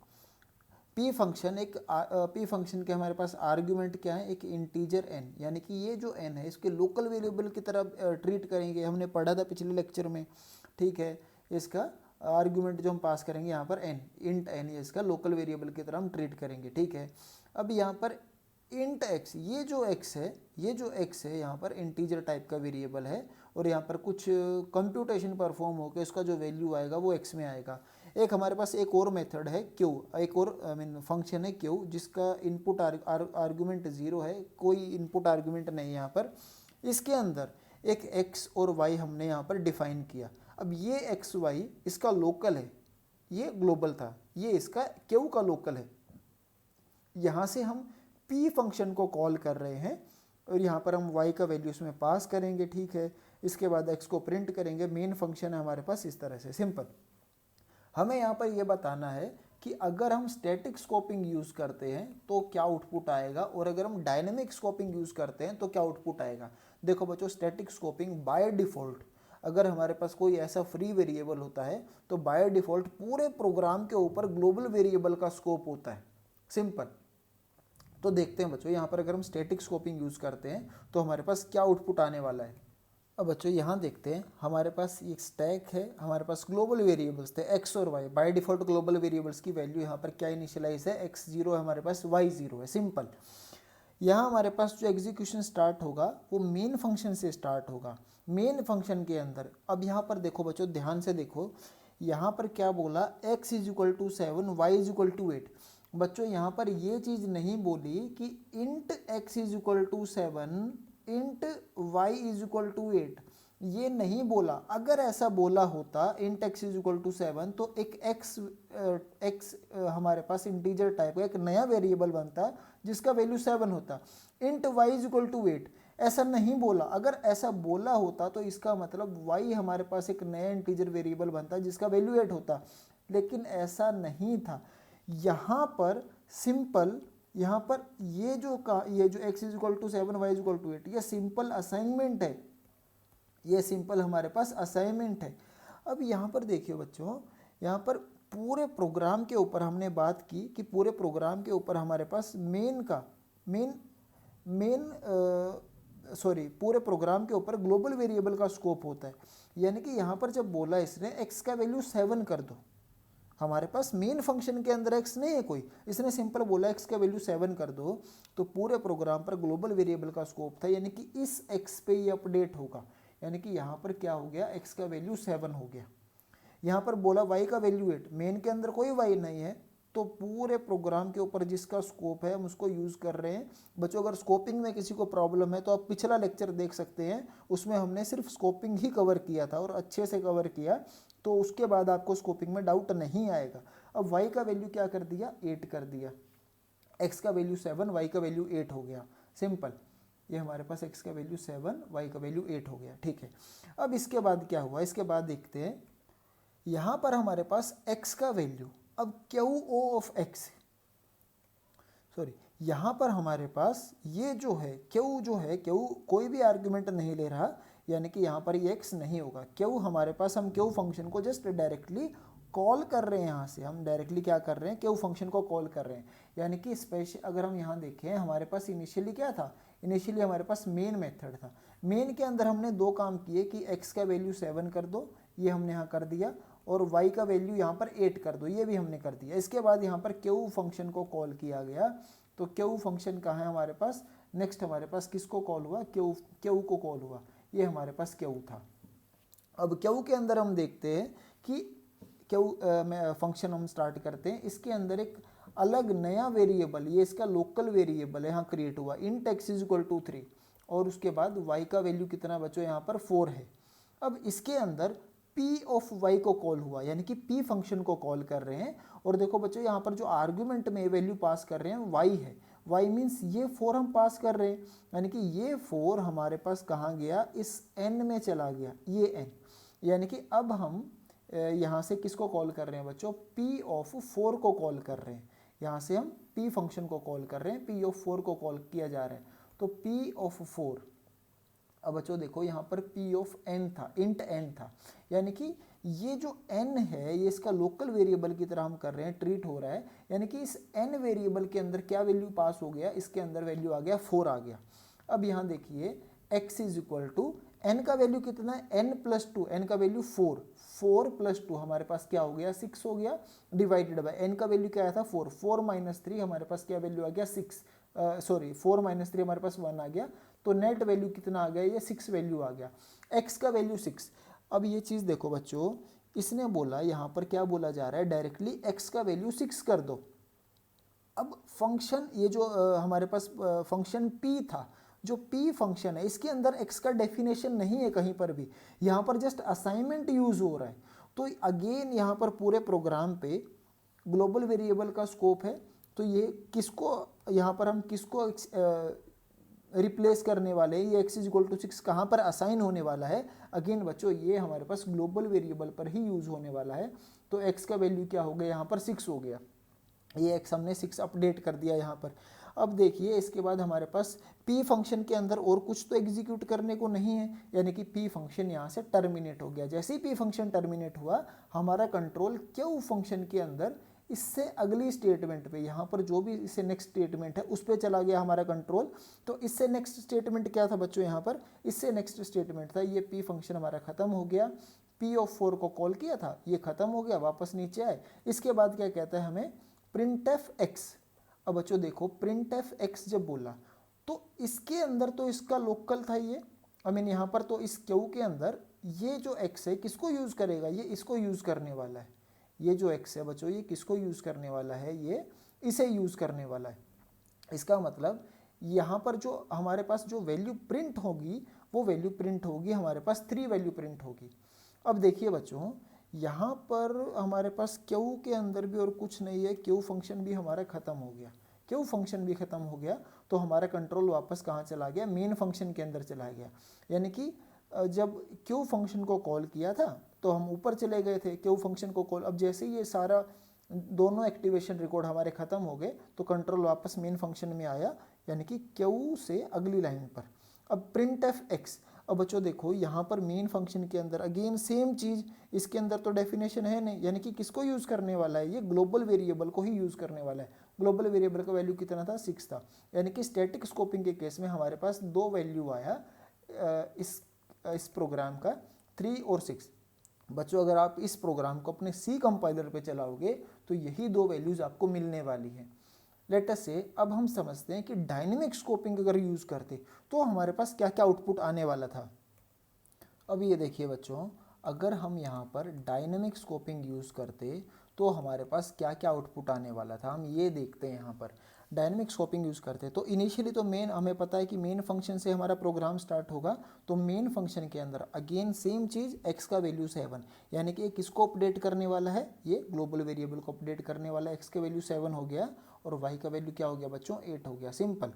पी फंक्शन के हमारे पास आर्ग्यूमेंट क्या है, एक इंटीजर एन, यानी कि ये जो एन है इसके लोकल वेरिएबल की तरह ट्रीट करेंगे, हमने पढ़ा था पिछले लेक्चर में, ठीक है। इसका आर्ग्यूमेंट जो हम पास करेंगे यहाँ पर एन, इंट एन, ये इसका लोकल वेरिएबल की तरह हम ट्रीट करेंगे, ठीक है। अब यहाँ पर इंट एक्स, ये जो एक्स है यहाँ पर इंटीजर टाइप का वेरिएबल है, और यहाँ पर कुछ कंप्यूटेशन परफॉर्म होकर इसका जो वैल्यू आएगा वो एक्स में आएगा। एक हमारे पास एक और मेथड है क्यू, एक और फंक्शन है क्यू, जिसका इनपुट आर्ग्यूमेंट 0 है, कोई इनपुट आर्ग्यूमेंट नहीं यहाँ पर। इसके अंदर एक एक्स और वाई हमने यहाँ पर डिफाइन किया। अब ये एक्स वाई इसका लोकल है, ये ग्लोबल था, ये इसका क्यू का लोकल है। यहाँ से हम पी फंक्शन को कॉल कर रहे हैं और यहाँ पर हम y का वैल्यू इसमें पास करेंगे, ठीक है। इसके बाद x को प्रिंट करेंगे, मेन फंक्शन है हमारे पास इस तरह से। सिंपल। हमें यहाँ पर ये बताना है कि अगर हम स्टैटिक स्कोपिंग यूज़ करते हैं तो क्या आउटपुट आएगा और अगर हम डायनेमिक स्कोपिंग यूज़ करते हैं तो क्या आउटपुट आएगा। देखो बच्चों, स्टैटिक स्कोपिंग बाय डिफ़ॉल्ट अगर हमारे पास कोई ऐसा फ्री वेरिएबल होता है तो बाय डिफ़ॉल्ट पूरे प्रोग्राम के ऊपर ग्लोबल वेरिएबल का स्कोप होता है, सिंपल। तो देखते हैं बच्चों, यहाँ पर अगर हम स्टैटिक स्कोपिंग यूज़ करते हैं तो हमारे पास क्या आउटपुट आने वाला है। अब बच्चों यहाँ देखते हैं, हमारे पास ये स्टैक है, हमारे पास ग्लोबल वेरिएबल्स थे एक्स और y. By default global variables की वैल्यू यहाँ पर क्या इनिशियलाइज है, x0 है हमारे पास, y0 है, सिंपल। यहाँ हमारे पास जो एग्जीक्यूशन स्टार्ट होगा वो मेन फंक्शन से स्टार्ट होगा। मेन फंक्शन के अंदर अब यहाँ पर देखो बच्चों, ध्यान से देखो, यहाँ पर क्या बोला, x = 7, y = 8। बच्चों यहाँ पर ये चीज़ नहीं बोली कि इंट x = 7 इंट y = 8, ये नहीं बोला। अगर ऐसा बोला होता इंट x = 7 तो एक x हमारे पास इंटीजर टाइप का एक नया वेरिएबल बनता जिसका वैल्यू 7 होता। इंट y = 8 ऐसा नहीं बोला। अगर ऐसा बोला होता तो इसका मतलब y हमारे पास एक नया इंटीजर वेरिएबल बनता जिसका वैल्यू 8 होता, लेकिन ऐसा नहीं था। यहाँ पर सिंपल, यहाँ पर ये जो x = 7 y = 8 ये सिंपल असाइनमेंट है, ये सिंपल हमारे पास असाइनमेंट है। अब यहाँ पर देखिए बच्चों, यहाँ पर पूरे प्रोग्राम के ऊपर हमने बात की कि पूरे प्रोग्राम के ऊपर हमारे पास पूरे प्रोग्राम के ऊपर ग्लोबल वेरिएबल का स्कोप होता है। यानी कि यहाँ पर जब बोला इसने x का वैल्यू 7 कर दो, हमारे पास मेन फंक्शन के अंदर x नहीं है कोई, इसने सिंपल बोला x का वैल्यू 7 कर दो, तो पूरे प्रोग्राम पर ग्लोबल वेरिएबल का स्कोप था, यानी कि इस x पे ये अपडेट होगा। यानी कि यहाँ पर क्या हो गया, x का वैल्यू 7 हो गया। यहाँ पर बोला y का वैल्यू 8, मेन के अंदर कोई y नहीं है, तो पूरे प्रोग्राम के ऊपर जिसका स्कोप है हम उसको यूज़ कर रहे हैं। बच्चों अगर स्कोपिंग में किसी को प्रॉब्लम है तो आप पिछला लेक्चर देख सकते हैं, उसमें हमने सिर्फ स्कोपिंग ही कवर किया था और अच्छे से कवर किया, तो उसके बाद आपको स्कोपिंग में डाउट नहीं आएगा। अब y का वैल्यू क्या कर दिया, 8 कर दिया। x का वैल्यू 7, y का वैल्यू 8 हो गया, सिंपल। ये हमारे पास x का वैल्यू 7, y का वैल्यू 8 हो गया, ठीक है। अब इसके बाद क्या हुआ, इसके बाद देखते हैं, यहाँ पर हमारे पास x का वैल्यू, अब QO ऑफ x, सॉरी, यहाँ पर हमारे पास ये जो है Q कोई भी आर्ग्यूमेंट नहीं ले रहा, यानी कि यहाँ पर ये x नहीं होगा। Q हमारे पास, हम Q फंक्शन को जस्ट डायरेक्टली कॉल कर रहे हैं, यहाँ से हम डायरेक्टली क्या कर रहे हैं, Q फंक्शन को कॉल कर रहे हैं। यानी कि स्पेशल अगर हम यहाँ देखें, हमारे पास इनिशियली क्या था, इनिशियली हमारे पास मेन मेथड था। मेन के अंदर हमने दो काम किए कि x का वैल्यू 7 कर दो, ये हमने यहाँ कर दिया, और y का वैल्यू यहाँ पर 8 कर दो, ये भी हमने कर दिया। इसके बाद यहाँ पर Q फंक्शन को कॉल किया गया, तो Q फंक्शन कहाँ है हमारे पास, नेक्स्ट हमारे पास किसको कॉल हुआ, Q को कॉल हुआ, ये हमारे पास Q था। अब Q के अंदर हम देखते हैं कि Q फंक्शन हम स्टार्ट करते हैं, इसके अंदर एक अलग नया वेरिएबल, ये इसका लोकल वेरिएबल है, यहाँ क्रिएट हुआ, इंट x = 3, और उसके बाद y का वैल्यू कितना बच्चों, यहाँ पर 4 है। अब इसके अंदर p ऑफ y को कॉल हुआ, यानी कि p फंक्शन को कॉल कर रहे हैं। और देखो बच्चों, यहाँ पर जो आर्ग्यूमेंट में वैल्यू पास कर रहे हैं y है, y मीन्स ये 4 हम पास कर रहे हैं, यानी कि ये 4 हमारे पास कहाँ गया, इस n में चला गया, ये n। यानी कि अब हम यहाँ से किसको कॉल कर रहे हैं बच्चों, p ऑफ 4 को कॉल कर रहे हैं। यहाँ से हम p फंक्शन को कॉल कर रहे हैं, p ऑफ 4 को कॉल किया जा रहा है, तो p ऑफ 4। अब बच्चों देखो, यहाँ पर p ऑफ n था, इंट n था, यानी कि ये जो n है ये इसका लोकल वेरिएबल की तरह हम कर रहे हैं, ट्रीट हो रहा है। यानी कि इस n वेरिएबल के अंदर क्या वैल्यू पास हो गया, इसके अंदर वैल्यू आ गया 4 आ गया। अब यहाँ देखिए x = n का वैल्यू कितना है, n+2, n का वैल्यू 4, 4+2 हमारे पास क्या हो गया, 6 हो गया, डिवाइडेड बाय n का वैल्यू क्या आया था 4, 4 - 3 हमारे पास क्या वैल्यू आ गया 6, 4 - 3 हमारे पास 1 आ गया, तो नेट वैल्यू कितना आ गया, ये 6 वैल्यू आ गया, x का वैल्यू 6। अब ये चीज़ देखो बच्चों, इसने बोला, यहाँ पर क्या बोला जा रहा है, डायरेक्टली x का वैल्यू 6 कर दो। अब फंक्शन, ये जो हमारे पास फंक्शन p था, जो p फंक्शन है, इसके अंदर x का डेफिनेशन नहीं है कहीं पर भी, यहाँ पर जस्ट असाइनमेंट यूज हो रहा है। तो अगेन यहाँ पर पूरे प्रोग्राम पे ग्लोबल वेरिएबल का स्कोप है, तो ये किसको, यहाँ पर हम किसको रिप्लेस करने वाले हैं, ये x इज इक्वल टू 6 कहाँ पर असाइन होने वाला है। अगेन बच्चों ये हमारे पास ग्लोबल वेरिएबल पर ही यूज होने वाला है, तो x का वैल्यू क्या हो गया यहाँ पर 6 हो गया, ये x हमने 6 अपडेट कर दिया यहाँ पर। अब देखिए इसके बाद हमारे पास p फंक्शन के अंदर और कुछ तो एग्जीक्यूट करने को नहीं है, यानी कि p फंक्शन यहाँ से टर्मिनेट हो गया। जैसे ही p फंक्शन टर्मिनेट हुआ हमारा कंट्रोल q फंक्शन के अंदर इससे अगली स्टेटमेंट पे, यहाँ पर जो भी इससे नेक्स्ट स्टेटमेंट है उस पर चला गया हमारा कंट्रोल। तो इससे नेक्स्ट स्टेटमेंट क्या था बच्चों, यहाँ पर इससे नेक्स्ट स्टेटमेंट था ये p फंक्शन हमारा खत्म हो गया, p ऑफ 4 को कॉल किया था, ये खत्म हो गया, वापस नीचे आए। इसके बाद क्या कहता है हमें, प्रिंटफ x। अब बच्चों देखो प्रिंटफ x जब बोला तो इसके अंदर तो इसका लोकल था ये, आई मीन यहाँ पर तो इस क्यू के अंदर ये जो x है किसको यूज करेगा, ये इसको यूज करने वाला है। ये जो x है बच्चों ये किसको यूज करने वाला है, ये इसे यूज करने वाला है। इसका मतलब यहाँ पर जो हमारे पास जो वैल्यू प्रिंट होगी वो वैल्यू प्रिंट होगी हमारे पास 3 वैल्यू प्रिंट होगी। अब देखिए बच्चों यहाँ पर हमारे पास क्यू के अंदर भी और कुछ नहीं है, क्यू फंक्शन भी हमारा खत्म हो गया, क्यू फंक्शन भी खत्म हो गया। तो हमारा कंट्रोल वापस कहाँ चला गया, मेन फंक्शन के अंदर चला गया। यानी कि जब क्यू फंक्शन को कॉल किया था तो हम ऊपर चले गए थे क्यू फंक्शन को कॉल। अब जैसे ही ये सारा दोनों एक्टिवेशन रिकॉर्ड हमारे खत्म हो गए तो कंट्रोल वापस मेन फंक्शन में आया, यानी कि क्यू से अगली लाइन पर। अब प्रिंट एफ एक्स, अब बच्चों देखो यहाँ पर मेन फंक्शन के अंदर अगेन सेम चीज़, इसके अंदर तो डेफिनेशन है नहीं, यानी कि किसको यूज़ करने वाला है, ये ग्लोबल वेरिएबल को ही यूज़ करने वाला है। ग्लोबल वेरिएबल का वैल्यू कितना था, 6 था। यानी कि स्टैटिक स्कोपिंग के केस में हमारे पास 2 वैल्यू आया इस प्रोग्राम का, 3 और 6। बच्चों अगर आप इस प्रोग्राम को अपने सी कंपाइलर पे चलाओगे तो यही 2 वैल्यूज़ आपको मिलने वाली हैं। लेट अस से अब हम समझते हैं कि डायनेमिक स्कोपिंग अगर यूज़ करते तो हमारे पास क्या क्या आउटपुट आने वाला था। अब ये देखिए बच्चों, अगर हम यहाँ पर डायनेमिक स्कोपिंग यूज़ करते तो हमारे पास क्या क्या आउटपुट आने वाला था, हम ये देखते हैं। यहाँ पर डायनेमिक स्कोपिंग यूज़ करते तो इनिशियली तो मेन हमें पता है कि मेन फंक्शन से हमारा प्रोग्राम स्टार्ट होगा। तो मेन फंक्शन के अंदर अगेन सेम चीज़, x का वैल्यू 7, यानी कि किसको अपडेट करने वाला है, ये ग्लोबल वेरिएबल को अपडेट करने वाला है। x का वैल्यू 7 हो गया और y का वैल्यू क्या हो गया बच्चों, 8 हो गया, सिंपल।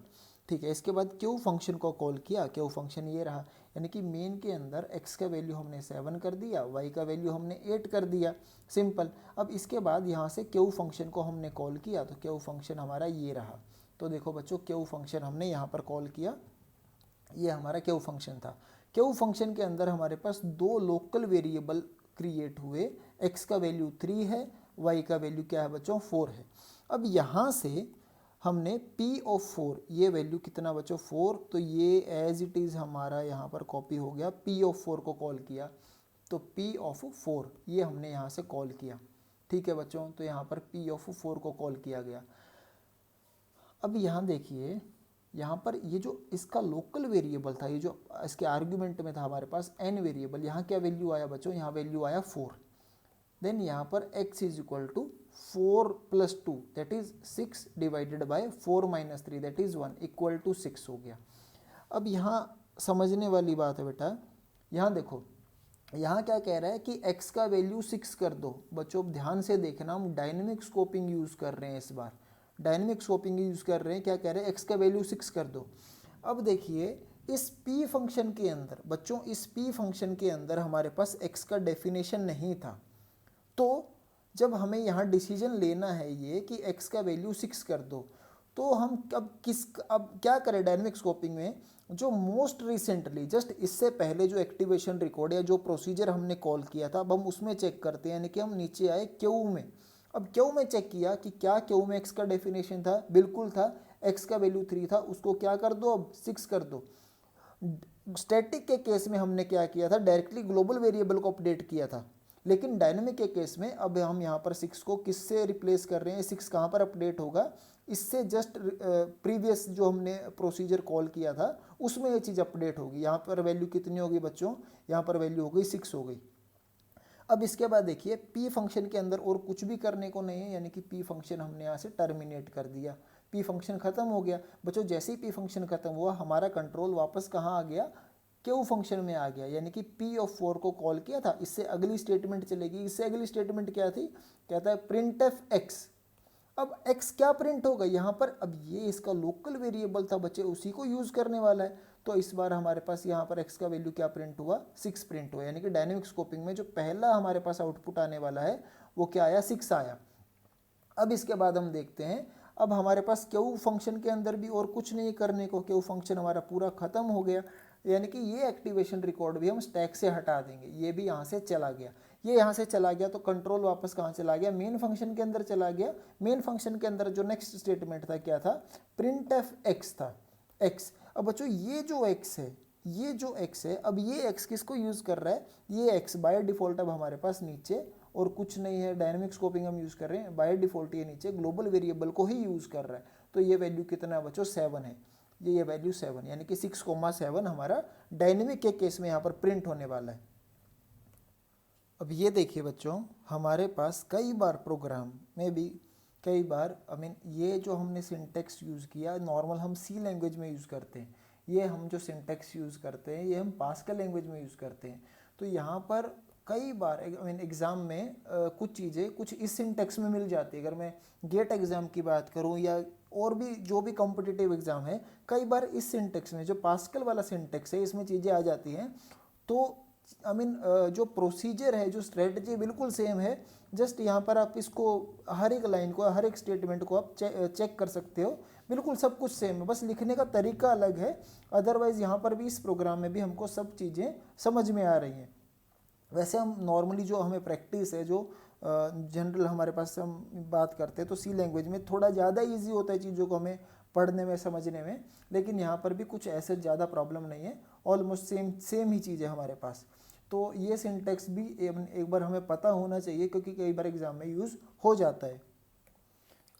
ठीक है, इसके बाद क्यू फंक्शन को कॉल किया, क्यू फंक्शन ये रहा, यानी कि मेन के अंदर x का वैल्यू हमने 7 कर दिया, y का वैल्यू हमने 8 कर दिया, सिंपल। अब इसके बाद यहाँ से क्यू फंक्शन को हमने कॉल किया तो क्यू फंक्शन हमारा ये रहा। तो देखो बच्चों क्यू फंक्शन हमने यहाँ पर कॉल किया, ये हमारा क्यू फंक्शन था। क्यू फंक्शन के अंदर हमारे पास 2 लोकल वेरिएबल क्रिएट हुए, x का वैल्यू 3 है, y का वैल्यू क्या है बच्चों, 4 है। अब यहाँ से हमने p ऑफ 4, ये वैल्यू कितना बच्चों, 4, तो ये एज इट इज़ हमारा यहाँ पर कॉपी हो गया। p ऑफ 4 को कॉल किया तो p ऑफ 4 ये हमने यहाँ से कॉल किया। ठीक है बच्चों, तो यहाँ पर p ऑफ 4 को कॉल किया गया। अब यहाँ देखिए, यहाँ पर ये जो इसका लोकल वेरिएबल था, ये जो इसके आर्ग्यूमेंट में था हमारे पास n वेरिएबल, यहाँ क्या वैल्यू आया बच्चों, यहाँ वैल्यू आया 4। देन यहाँ पर x is equal to 4 plus 2 that is 6 divided by 4 minus 3 that is 1 equal to 6 हो गया। अब यहाँ समझने वाली बात है बेटा, यहाँ देखो यहाँ क्या कह रहा है कि x का वैल्यू 6 कर दो। बच्चों ध्यान से देखना, हम डायनेमिक स्कोपिंग यूज़ कर रहे हैं, इस बार डायनेमिक स्कोपिंग यूज़ कर रहे हैं। क्या कह रहे हैं, x का वैल्यू 6 कर दो। अब देखिए इस p फंक्शन के अंदर बच्चों, इस p फंक्शन के अंदर हमारे पास x का डेफिनेशन नहीं था। तो जब हमें यहाँ डिसीजन लेना है ये कि x का वैल्यू 6 कर दो, तो हम अब क्या करें डायनेमिक स्कोपिंग में, जो मोस्ट रिसेंटली जस्ट इससे पहले जो एक्टिवेशन रिकॉर्ड या जो प्रोसीजर हमने कॉल किया था, अब हम उसमें चेक करते हैं। यानी कि हम नीचे आए क्यू में, अब क्यू में चेक किया कि क्या क्यू में x का डेफिनेशन था, बिल्कुल था, x का वैल्यू 3 था, उसको क्या कर दो, अब 6 कर दो। स्टैटिक के केस में हमने क्या किया था, डायरेक्टली ग्लोबल वेरिएबल को अपडेट किया था। लेकिन डायनेमिक के केस में अब हम यहाँ पर 6 को किससे रिप्लेस कर रहे हैं, 6 कहाँ पर अपडेट होगा, इससे जस्ट प्रीवियस जो हमने प्रोसीजर कॉल किया था उसमें ये चीज़ अपडेट होगी। यहाँ पर वैल्यू कितनी होगी बच्चों, यहाँ पर वैल्यू हो गई 6 हो गई। अब इसके बाद देखिए p फंक्शन के अंदर और कुछ भी करने को नहीं है, यानी कि p फंक्शन हमने यहाँ से टर्मिनेट कर दिया, p फंक्शन खत्म हो गया। बच्चों जैसे ही p फंक्शन खत्म हुआ हमारा कंट्रोल वापस कहाँ आ गया, क्यू फंक्शन में आ गया। यानी कि p ऑफ 4 को कॉल किया था, इससे अगली स्टेटमेंट चलेगी। इससे अगली स्टेटमेंट क्या थी, कहता है प्रिंट एफ एक्स। अब x क्या प्रिंट होगा यहाँ पर, अब ये इसका लोकल वेरिएबल था बच्चे, उसी को यूज़ करने वाला है। तो इस बार हमारे पास यहाँ पर x का वैल्यू क्या प्रिंट हुआ, 6 प्रिंट हुआ, यानी कि डायनेमिक स्कोपिंग में जो पहला हमारे पास आउटपुट आने वाला है वो क्या आया, 6 आया। अब इसके बाद हम देखते हैं, अब हमारे पास क्यू फंक्शन के अंदर भी और कुछ नहीं करने को, क्यू फंक्शन हमारा पूरा खत्म हो गया, यानी कि ये एक्टिवेशन रिकॉर्ड भी हम स्टैक से हटा देंगे, ये भी यहाँ से चला गया। ये यहाँ से चला गया तो कंट्रोल वापस कहाँ चला गया, मेन फंक्शन के अंदर चला गया। मेन फंक्शन के अंदर जो नेक्स्ट स्टेटमेंट था क्या था, प्रिंट एफ एक्स था, एक्स। अब बच्चों ये जो एक्स है, ये जो एक्स है, अब ये एक्स किसको यूज़ कर रहा है, ये एक्स बाय डिफ़ॉल्ट अब हमारे पास नीचे और कुछ नहीं है, डायनेमिक स्कोपिंग हम यूज़ कर रहे हैं, बाय डिफ़ॉल्ट ये नीचे ग्लोबल वेरिएबल को ही यूज़ कर रहा है। तो ये वैल्यू कितना है बच्चों, 7 है, ये वैल्यू 7, यानी कि 6,7 हमारा डायनेमिक के केस में यहाँ पर प्रिंट होने वाला है। अब ये देखिए बच्चों, हमारे पास कई बार प्रोग्राम में भी कई बार ये जो हमने सिंटेक्स यूज़ किया नॉर्मल हम सी लैंग्वेज में यूज़ करते हैं, ये हम जो सिंटेक्स यूज़ करते हैं ये हम पास्कल लैंग्वेज में यूज़ करते हैं। तो यहाँ पर कई बार एग्ज़ाम में कुछ चीज़ें कुछ इस सिंटेक्स में मिल जाती है। अगर मैं गेट एग्ज़ाम की बात करूँ या और भी जो भी कॉम्पिटिटिव एग्ज़ाम है, कई बार इस सिंटेक्स में जो पास्कल वाला सिंटेक्स है इसमें चीज़ें आ जाती हैं। तो जो प्रोसीजर है, जो स्ट्रेटजी बिल्कुल सेम है, जस्ट यहाँ पर आप इसको हर एक लाइन को, हर एक स्टेटमेंट को आप चेक कर सकते हो, बिल्कुल सब कुछ सेम है, बस लिखने का तरीका अलग है। अदरवाइज़ यहाँ पर भी इस प्रोग्राम में भी हमको सब चीज़ें समझ में आ रही हैं। वैसे हम नॉर्मली जो हमें प्रैक्टिस है, जो जनरल हमारे पास हम बात करते हैं, तो सी लैंग्वेज में थोड़ा ज़्यादा इजी होता है चीज़ों को हमें पढ़ने में, समझने में, लेकिन यहाँ पर भी कुछ ऐसे ज़्यादा प्रॉब्लम नहीं है, ऑलमोस्ट सेम ही चीज़ है हमारे पास। तो ये सिंटेक्स भी एक बार हमें पता होना चाहिए, क्योंकि कई बार एग्जाम में यूज़ हो जाता है।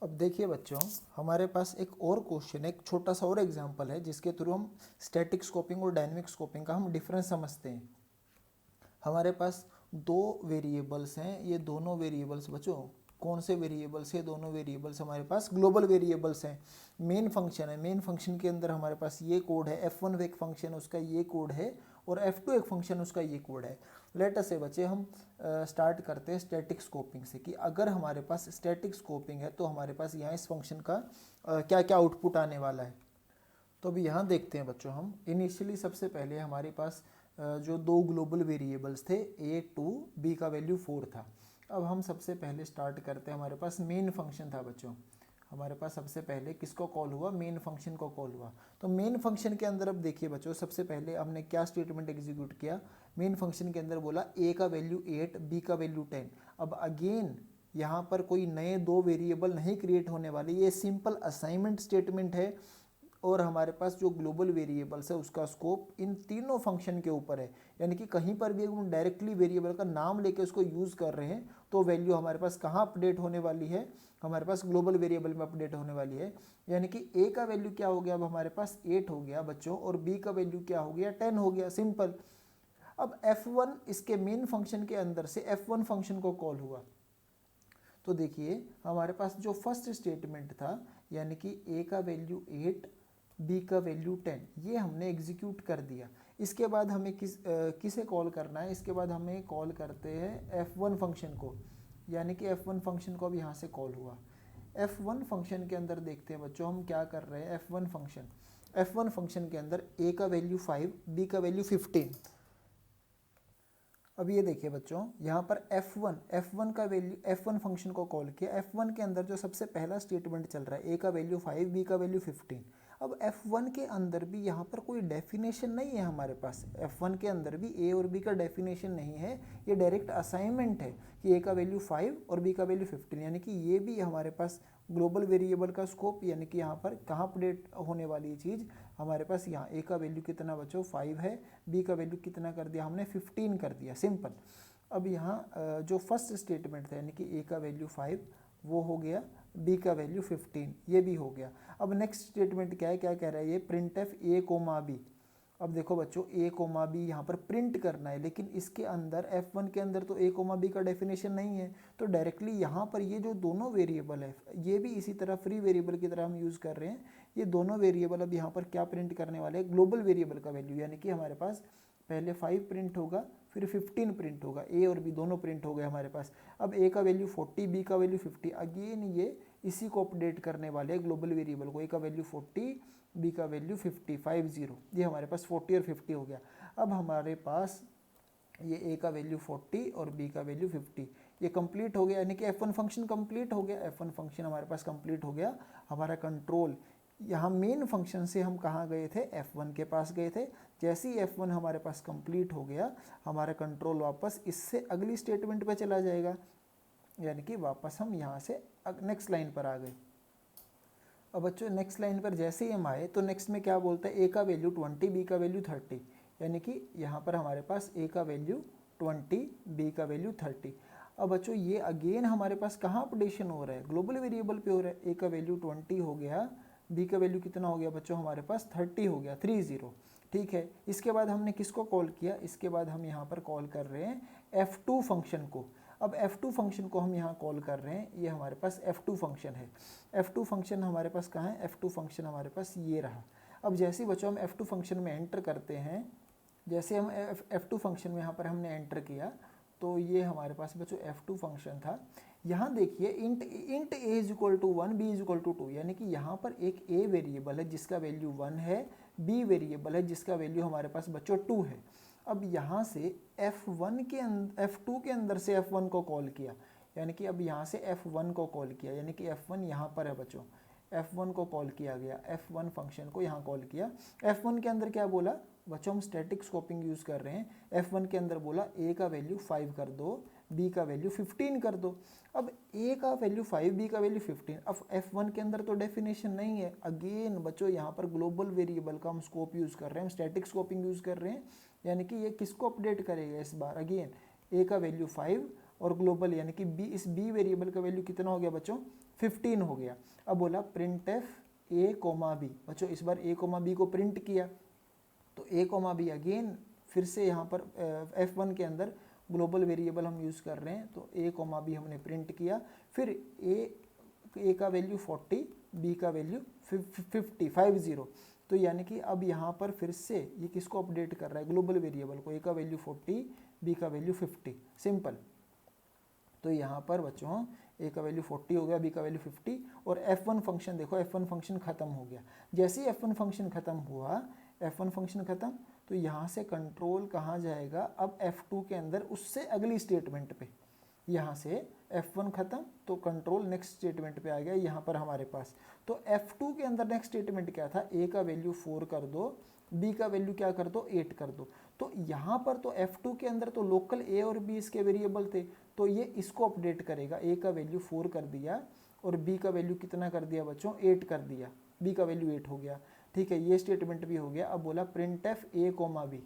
अब देखिए बच्चों, हमारे पास एक और क्वेश्चन, एक छोटा सा और एग्जाम्पल है जिसके थ्रू हम स्टैटिक स्कोपिंग और डायनेमिक स्कोपिंग का हम डिफरेंस समझते हैं। हमारे पास दो वेरिएबल्स हैं, ये दोनों वेरिएबल्स बच्चों कौन से वेरिएबल्स है, दोनों वेरिएबल्स हमारे पास ग्लोबल वेरिएबल्स हैं। मेन फंक्शन है, मेन फंक्शन के अंदर हमारे पास ये कोड है, F1 एक फंक्शन उसका ये कोड है और F2 एक फंक्शन उसका ये कोड है। लेट अस से बच्चे हम स्टार्ट करते हैं स्टैटिक स्कोपिंग से, कि अगर हमारे पास स्टैटिक स्कोपिंग है तो हमारे पास यहाँ इस फंक्शन का क्या क्या आउटपुट आने वाला है। तो अभी यहाँ देखते हैं बच्चों, हम इनिशियली सबसे पहले हमारे पास जो दो ग्लोबल वेरिएबल्स थे, A2, B का वैल्यू 4 था। अब हम सबसे पहले स्टार्ट करते हैं, हमारे पास मेन फंक्शन था बच्चों, हमारे पास सबसे पहले किसको कॉल हुआ, मेन फंक्शन को कॉल हुआ। तो मेन फंक्शन के अंदर अब देखिए बच्चों, सबसे पहले हमने क्या स्टेटमेंट एग्जीक्यूट किया, मेन फंक्शन के अंदर बोला A का वैल्यू 8, B का वैल्यू 10। अब अगेन यहाँ पर कोई नए दो वेरिएबल नहीं क्रिएट होने वाले, ये सिंपल असाइनमेंट स्टेटमेंट है। और हमारे पास जो ग्लोबल वेरिएबल्स है उसका स्कोप इन तीनों फंक्शन के ऊपर है, यानी कि कहीं पर भी हम डायरेक्टली वेरिएबल का नाम लेके उसको यूज़ कर रहे हैं तो वैल्यू हमारे पास कहाँ अपडेट होने वाली है, हमारे पास ग्लोबल वेरिएबल में अपडेट होने वाली है। यानी कि ए का वैल्यू क्या हो गया, अब हमारे पास 8 हो गया बच्चों, और बी का वैल्यू क्या हो गया, 10 हो गया, सिंपल। अब F1 इसके मेन फंक्शन के अंदर से F1 फंक्शन को कॉल हुआ। तो देखिए हमारे पास जो फर्स्ट स्टेटमेंट था, यानी कि ए का वैल्यू 8, बी का वैल्यू 10, ये हमने एग्जीक्यूट कर दिया। इसके बाद हमें किसे कॉल करना है, इसके बाद हमें कॉल करते हैं F1 फंक्शन को, यानी कि F1 फंक्शन को अब यहाँ से कॉल हुआ। F1 फंक्शन के अंदर देखते हैं बच्चों हम क्या कर रहे हैं। F1 फंक्शन के अंदर A का वैल्यू 5, B का वैल्यू 15। अब ये देखिए बच्चों, यहाँ पर F1 का वैल्यू, F1 फंक्शन को कॉल किया। F1 के अंदर जो सबसे पहला स्टेटमेंट चल रहा है, A का वैल्यू 5, B का वैल्यू 15। अब F1 के अंदर भी यहाँ पर कोई डेफिनेशन नहीं है हमारे पास, F1 के अंदर भी A और B का डेफिनेशन नहीं है, ये डायरेक्ट असाइनमेंट है कि A का वैल्यू 5 और B का वैल्यू 15, यानी कि ये भी हमारे पास ग्लोबल वेरिएबल का स्कोप, यानी कि यहाँ पर कहाँ अपडेट होने वाली ये चीज़, हमारे पास यहाँ A का वैल्यू कितना बच्चों 5 है, B का वैल्यू कितना कर दिया हमने 15 कर दिया, सिंपल। अब यहाँ जो फर्स्ट स्टेटमेंट था, यानी कि A का वैल्यू 5 वो हो गया, B का वैल्यू 15 ये भी हो गया। अब नेक्स्ट स्टेटमेंट क्या है, क्या कह रहा है ये, print f A comma B। अब देखो बच्चों A कोमा B यहाँ पर प्रिंट करना है, लेकिन इसके अंदर F1 के अंदर तो A कोमा B का डेफिनेशन नहीं है, तो डायरेक्टली यहाँ पर ये जो दोनों वेरिएबल है ये भी इसी तरह फ्री वेरिएबल की तरह हम यूज़ कर रहे हैं। ये दोनों वेरिएबल अब यहाँ पर क्या प्रिंट करने वाले हैं, ग्लोबल वेरिएबल का वैल्यू, यानी कि हमारे पास पहले 5 प्रिंट होगा, फिर 15 प्रिंट होगा, A और B दोनों प्रिंट हो गए हमारे पास। अब A का वैल्यू 40, B का वैल्यू 50, अगेन ये इसी को अपडेट करने वाले ग्लोबल वेरिएबल को। ए का वैल्यू 40, बी का वैल्यू 50, 50, ये हमारे पास 40 और 50 हो गया। अब हमारे पास ये ए का वैल्यू 40 और बी का वैल्यू 50, ये कंप्लीट हो गया, यानी कि F1 फंक्शन कंप्लीट हो गया। F1 फंक्शन हमारे पास कंप्लीट हो गया। हमारा कंट्रोल यहाँ मेन फंक्शन से हम कहाँ गए थे, F1 के पास गए थे। जैसे ही F1 हमारे पास कंप्लीट हो गया, हमारा कंट्रोल वापस इससे अगली स्टेटमेंट पे चला जाएगा, यानी कि वापस हम यहाँ से नेक्स्ट लाइन पर आ गए। अब बच्चों नेक्स्ट लाइन पर जैसे ही हम आए तो नेक्स्ट में क्या बोलता है, ए का वैल्यू 20, बी का वैल्यू 30, यानी कि यहाँ पर हमारे पास ए का वैल्यू 20, बी का वैल्यू 30। अब बच्चों ये अगेन हमारे पास कहाँ अपडेशन हो रहा है, ग्लोबल वेरिएबल पे हो रहा है। ए का वैल्यू 20 हो गया, बी का वैल्यू कितना हो गया बच्चों हमारे पास 30 हो गया, 30। ठीक है, इसके बाद हमने किसको कॉल किया, इसके बाद हम यहाँ पर कॉल कर रहे हैं F2 फंक्शन को। अब F2 फंक्शन को हम यहाँ कॉल कर रहे हैं, ये हमारे पास F2 फंक्शन है। F2 फंक्शन हमारे पास कहाँ है, F2 फंक्शन हमारे पास ये रहा। अब जैसे ही बच्चों हम F2 फंक्शन में एंटर करते हैं, जैसे हम F2 फंक्शन में यहाँ पर हमने एंटर किया, तो ये हमारे पास बच्चों F2 फंक्शन था। यहाँ देखिए int a is equal to 1, b is equal to 2, यानी कि यहाँ पर एक ए वेरिएबल है जिसका वैल्यू 1 है, बी वेरिएबल है जिसका वैल्यू हमारे पास बच्चों 2 है। अब यहाँ से F2 के अंदर से F1 को कॉल किया, यानी कि अब यहाँ से F1 को कॉल किया, यानी कि F1 यहाँ पर है बच्चों, F1 को कॉल किया गया, F1 फंक्शन को यहाँ कॉल किया। F1 के अंदर क्या बोला बच्चों, हम स्टैटिक स्कोपिंग यूज़ कर रहे हैं। F1 के अंदर बोला ए का वैल्यू 5 कर दो, बी का वैल्यू 15 कर दो। अब ए का वैल्यू 5, बी का वैल्यू 15। अब F1 के अंदर तो डेफिनेशन नहीं है। अगेन बच्चों यहाँ पर ग्लोबल वेरिएबल का हम स्कोप यूज़ कर रहे हैं, हम स्टैटिक स्कोपिंग यूज़ कर रहे हैं, यानी कि ये किसको अपडेट करेगा इस बार, अगेन ए का वैल्यू 5 और ग्लोबल यानी कि बी, इस बी वेरिएबल का वैल्यू कितना हो गया बच्चों, 15 हो गया। अब बोला print f a comma b, बच्चों इस बार ए कोमा बी को प्रिंट किया, तो ए कोमा बी अगेन फिर से यहाँ पर F1 के अंदर ग्लोबल वेरिएबल हम यूज़ कर रहे हैं, तो ए कोमा बी हमने प्रिंट किया। फिर ए का वैल्यू 40, बी का वैल्यू 50, तो यानी कि अब यहाँ पर फिर से ये किसको अपडेट कर रहा है, ग्लोबल वेरिएबल को। ए का वैल्यू 40, बी का वैल्यू 50, सिंपल। तो यहाँ पर बच्चों ए का वैल्यू 40 हो गया, बी का वैल्यू 50, और F1 फंक्शन देखो, F1 फंक्शन खत्म हो गया। जैसे ही F1 फंक्शन खत्म हुआ, F1 फंक्शन खत्म, तो यहाँ से कंट्रोल कहाँ जाएगा, अब F2 के अंदर उससे अगली स्टेटमेंट पे। यहाँ से F1 खत्म तो कंट्रोल नेक्स्ट स्टेटमेंट पे आ गया यहाँ पर हमारे पास। तो F2 के अंदर नेक्स्ट स्टेटमेंट क्या था, ए का वैल्यू 4 कर दो, बी का वैल्यू क्या कर दो, 8 कर दो। तो यहाँ पर तो F2 के अंदर तो लोकल ए और बी इसके वेरिएबल थे, तो ये इसको अपडेट करेगा। ए का वैल्यू 4 कर दिया और बी का वैल्यू कितना कर दिया बच्चों, 8 कर दिया, बी का वैल्यू 8 हो गया। ठीक है, ये स्टेटमेंट भी हो गया। अब बोला print f a comma b,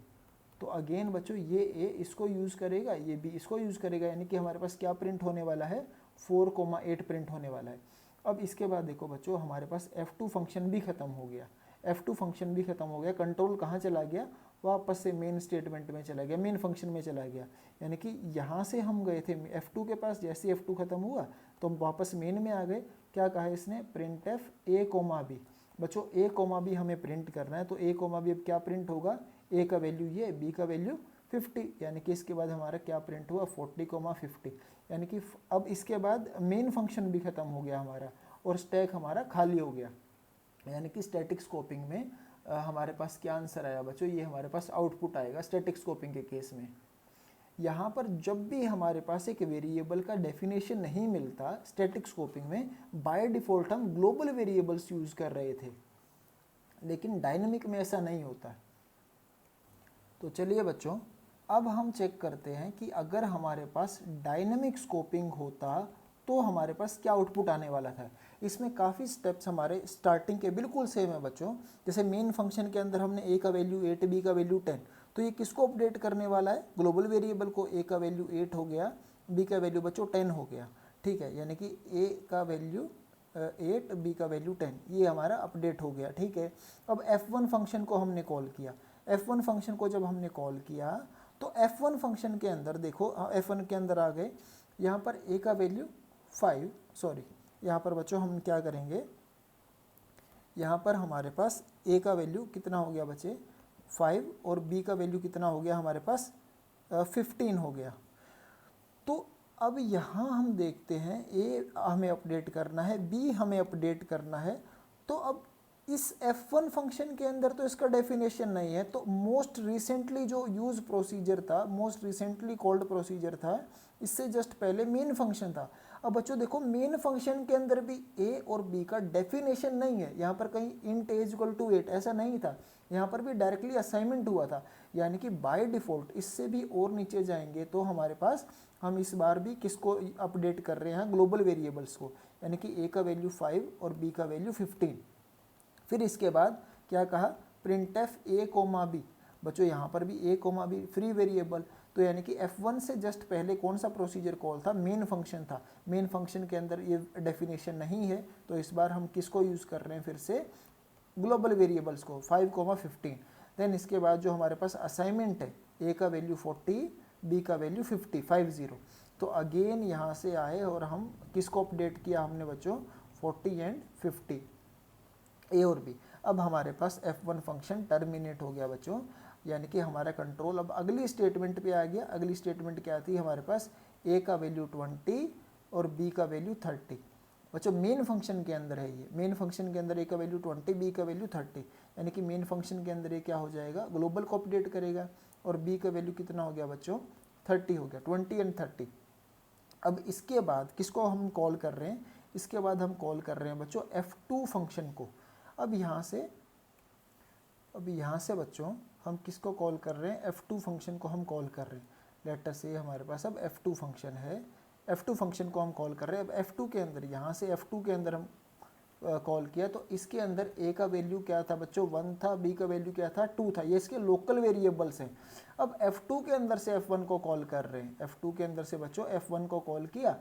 तो अगेन बच्चों ये ए इसको यूज़ करेगा, ये बी इसको यूज़ करेगा, यानी कि हमारे पास क्या प्रिंट होने वाला है, 4,8 प्रिंट होने वाला है। अब इसके बाद देखो बच्चों हमारे पास F2 फंक्शन भी ख़त्म हो गया, F2 फंक्शन भी ख़त्म हो गया। कंट्रोल कहाँ चला गया, वापस से मेन स्टेटमेंट में चला गया, मेन फंक्शन में चला गया। यानी कि यहाँ से हम गए थे F2 के पास, जैसे F2 ख़त्म हुआ तो हम वापस मेन में आ गए। क्या कहा इसने, print f a comma b. बच्चों ए कोमा बी हमें प्रिंट करना है, तो ए कोमा बी अब क्या प्रिंट होगा, ए का वैल्यू ये, बी का वैल्यू 50, यानी कि इसके बाद हमारा क्या प्रिंट हुआ, 40,50। यानी कि अब इसके बाद मेन फंक्शन भी ख़त्म हो गया हमारा और स्टैक हमारा खाली हो गया। यानी कि स्टैटिक स्कोपिंग में हमारे पास क्या आंसर आया बच्चों, ये हमारे पास आउटपुट आएगा स्टैटिक स्कोपिंग के केस में। यहाँ पर जब भी हमारे पास एक वेरिएबल का डेफिनेशन नहीं मिलता स्टैटिक स्कोपिंग में, बाय डिफ़ॉल्ट हम ग्लोबल वेरिएबल्स यूज़ कर रहे थे, लेकिन डायनेमिक में ऐसा नहीं होता। तो चलिए बच्चों अब हम चेक करते हैं कि अगर हमारे पास डायनेमिक स्कोपिंग होता तो हमारे पास क्या आउटपुट आने वाला था। इसमें काफ़ी स्टेप्स हमारे स्टार्टिंग के बिल्कुल सेम है बच्चों। जैसे मेन फंक्शन के अंदर हमने ए का वैल्यू 8, बी का वैल्यू 10, तो ये किसको अपडेट करने वाला है, ग्लोबल वेरिएबल को। ए का वैल्यू 8 हो गया, बी का वैल्यू बच्चों 10 हो गया। ठीक है, यानी कि ए का वैल्यू 8, बी का वैल्यू 10, ये हमारा अपडेट हो गया। ठीक है, अब F1 फंक्शन को हमने कॉल किया। F1 फंक्शन को जब हमने कॉल किया तो F1 फंक्शन के अंदर देखो, F1 के अंदर आ गए, यहाँ पर ए का वैल्यू 5, सॉरी यहाँ पर बच्चों हम क्या करेंगे, यहाँ पर हमारे पास ए का वैल्यू कितना हो गया बच्चे, 5, और बी का वैल्यू कितना हो गया हमारे पास 15 हो गया। तो अब यहाँ हम देखते हैं ए हमें अपडेट करना है, बी हमें अपडेट करना है। तो अब इस F1 फंक्शन के अंदर तो इसका डेफिनेशन नहीं है, तो मोस्ट रिसेंटली जो यूज प्रोसीजर था, मोस्ट रिसेंटली कॉल्ड प्रोसीजर था, इससे जस्ट पहले मेन फंक्शन था। अब बच्चों देखो मेन फंक्शन के अंदर भी ए और बी का डेफिनेशन नहीं है, यहाँ पर कहीं इंट ए इक्वल टू 8 ऐसा नहीं था, यहाँ पर भी डायरेक्टली असाइनमेंट हुआ था। यानी कि बाय डिफ़ॉल्ट इससे भी और नीचे जाएंगे तो हमारे पास हम इस बार भी किसको अपडेट कर रहे हैं, ग्लोबल वेरिएबल्स को, यानी कि ए का वैल्यू 5 और बी का वैल्यू 15। फिर इसके बाद क्या कहा, print f a comma b. बच्चों यहाँ पर भी a comma b free variable, तो यानी कि F1 से जस्ट पहले कौन सा प्रोसीजर कॉल था, मेन फंक्शन था। मेन फंक्शन के अंदर ये डेफिनेशन नहीं है, तो इस बार हम किसको यूज़ कर रहे हैं, फिर से ग्लोबल वेरिएबल्स को, 5,15। देन इसके बाद जो हमारे पास असाइनमेंट है, ए का वैल्यू 40, बी का वैल्यू 50। तो अगेन यहाँ से आए और हम किसको अपडेट किया हमने बच्चों, 40 एंड 50, ए और बी। अब हमारे पास F1 फंक्शन टर्मिनेट हो गया बच्चों, यानी कि हमारा कंट्रोल अब अगली स्टेटमेंट पे आ गया। अगली स्टेटमेंट क्या आती है हमारे पास, ए का वैल्यू 20 और बी का वैल्यू 30। बच्चों मेन फंक्शन के अंदर है ये, मेन फंक्शन के अंदर ए का वैल्यू 20, बी का वैल्यू 30, यानी कि मेन फंक्शन के अंदर ये क्या हो जाएगा, ग्लोबल को अपडेट करेगा। और बी का वैल्यू कितना हो गया बच्चों, 30 हो गया, 20 एंड 30। अब इसके बाद किसको हम कॉल कर रहे हैं, इसके बाद हम कॉल कर रहे हैं बच्चों F2 फंक्शन को। अब यहाँ से बच्चों हम किसको कॉल कर रहे हैं, F2 फंक्शन को हम कॉल कर रहे हैं। लेट अस से हमारे पास अब F2 फंक्शन है, F2 फंक्शन को हम कॉल कर रहे हैं। अब F2 के अंदर, यहाँ से F2 के अंदर हम कॉल किया, तो इसके अंदर a का वैल्यू क्या था बच्चों, 1 था, b का वैल्यू क्या था, 2 था। ये इसके लोकल वेरिएबल्स हैं। अब F2 के अंदर से F1 को कॉल कर रहे हैं, F2 के अंदर से बच्चों F1 को कॉल किया,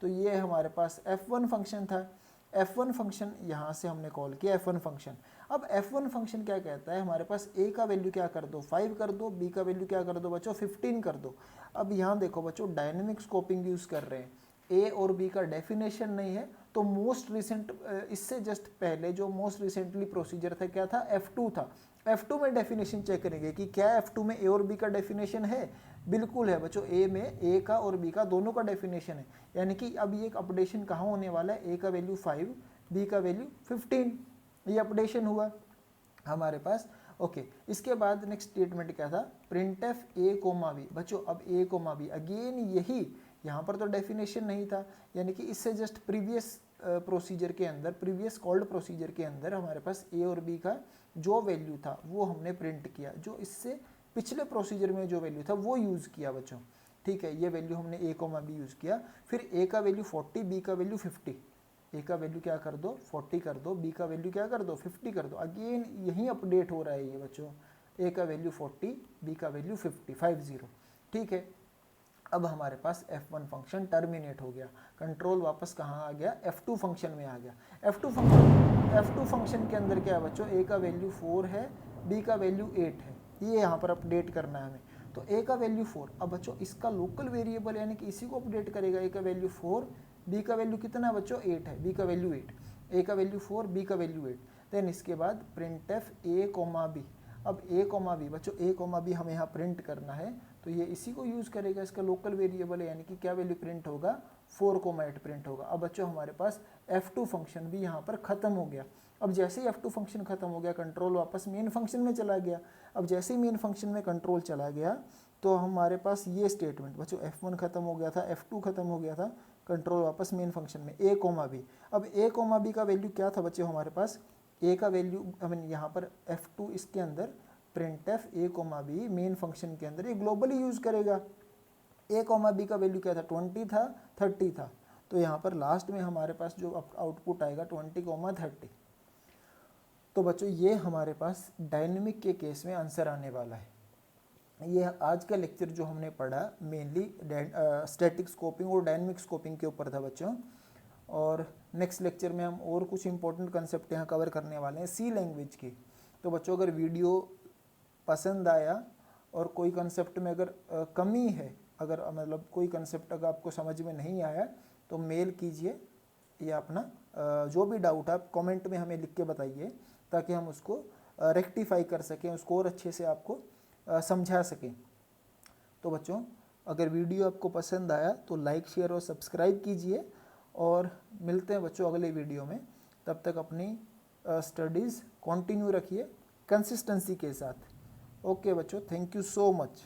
तो ये हमारे पास F1 फंक्शन था। F1 फंक्शन यहाँ से हमने कॉल किया F1 फंक्शन। अब F1 फंक्शन क्या कहता है, हमारे पास a का वैल्यू क्या कर दो, 5 कर दो, b का वैल्यू क्या कर दो बच्चों, 15 कर दो। अब यहाँ देखो बच्चों डायनेमिक स्कोपिंग यूज़ कर रहे हैं, a और b का डेफिनेशन नहीं है, तो मोस्ट रिसेंट, इससे जस्ट पहले जो मोस्ट रिसेंटली प्रोसीजर था क्या था, F2 था। F2 में डेफिनेशन चेक करेंगे कि क्या F2 में a और b का डेफिनेशन है, बिल्कुल है बच्चों, a में a का और b का दोनों का डेफिनेशन है। यानी कि अब ये एक अपडेशन कहाँ होने वाला है, a का वैल्यू 5, b का वैल्यू 15, ये अपडेशन हुआ हमारे पास। ओके, इसके बाद नेक्स्ट स्टेटमेंट क्या था, print f a comma b. बच्चों अब ए कोमा बी, अगेन यही, यहाँ पर तो डेफिनेशन नहीं था, यानी कि इससे जस्ट प्रीवियस प्रोसीजर के अंदर, प्रीवियस कॉल्ड प्रोसीजर के अंदर हमारे पास ए और बी का जो वैल्यू था वो हमने प्रिंट किया, जो इससे पिछले प्रोसीजर में जो वैल्यू था वो यूज़ किया बच्चों। ठीक है, ये वैल्यू हमने ए कोमा बी यूज़ किया। फिर ए का वैल्यू 40, बी का वैल्यू 50। ए का वैल्यू क्या कर दो, 40 कर दो, बी का वैल्यू क्या कर दो, 50 कर दो। अगेन यही अपडेट हो रहा है ये बच्चों, ए का वैल्यू 40, बी का वैल्यू 50। ठीक है, अब हमारे पास F1 फंक्शन टर्मिनेट हो गया, कंट्रोल वापस कहाँ आ गया, F2 फंक्शन में आ गया। F2 फंक्शन के अंदर क्या है बच्चों, ए का वैल्यू 4 है, बी का वैल्यू 8 है, ये यहाँ पर अपडेट करना है हमें। तो ए का वैल्यू 4, अब बच्चों इसका लोकल वेरिएबल यानी कि इसी को अपडेट करेगा, ए का वैल्यू 4, बी का वैल्यू कितना है बच्चों, 8 है, बी का वैल्यू 8, ए का वैल्यू 4, बी का वैल्यू 8। देन इसके बाद print f a comma b. अब ए कोमा बी बच्चों, ए कोमा बी हमें यहाँ प्रिंट करना है, तो ये इसी को यूज़ करेगा, इसका लोकल वेरिएबल है, यानी कि क्या वैल्यू प्रिंट होगा, 4,8 प्रिंट होगा। अब बच्चों हमारे पास F2 फंक्शन भी यहाँ पर ख़त्म हो गया। अब जैसे ही F2 फंक्शन ख़त्म हो गया, कंट्रोल वापस मेन फंक्शन में चला गया। अब जैसे ही मेन फंक्शन में कंट्रोल चला गया, तो हमारे पास ये स्टेटमेंट बच्चों, F1 ख़त्म हो गया था, F2 ख़त्म हो गया था, कंट्रोल वापस मेन फंक्शन में, ए कोमा बी। अब ए कोमा बी का वैल्यू क्या था बच्चों हमारे पास, ए का वैल्यू, आई मीन यहाँ पर F2 इसके अंदर print f a comma b main function के अंदर ये ग्लोबली यूज़ करेगा। ए कोमा बी का वैल्यू क्या था, 20 था, 30 था, तो यहाँ पर लास्ट में हमारे पास जो आउटपुट आएगा 20,30। तो बच्चों ये हमारे पास डायनेमिक के केस में आंसर आने वाला है। ये आज का लेक्चर जो हमने पढ़ा मेनली स्टैटिक स्कोपिंग और डायनेमिक स्कोपिंग के ऊपर था बच्चों। और नेक्स्ट लेक्चर में हम और कुछ इंपॉर्टेंट कंसेप्ट यहाँ कवर करने वाले हैं सी लैंग्वेज की। तो बच्चों अगर वीडियो पसंद आया और कोई कंसेप्ट में अगर कमी है, अगर मतलब कोई कंसेप्ट अगर आपको समझ में नहीं आया, तो मेल कीजिए, या अपना जो भी डाउट है आप कमेंट में हमें लिख के बताइए, ताकि हम उसको रेक्टिफाई कर सकें, उसको और अच्छे से आपको समझा सकें। तो बच्चों अगर वीडियो आपको पसंद आया तो लाइक शेयर और सब्सक्राइब कीजिए और मिलते हैं बच्चों अगले वीडियो में। तब तक अपनी स्टडीज़ कंटिन्यू रखिए कंसिस्टेंसी के साथ। ओके बच्चों, थैंक यू सो मच।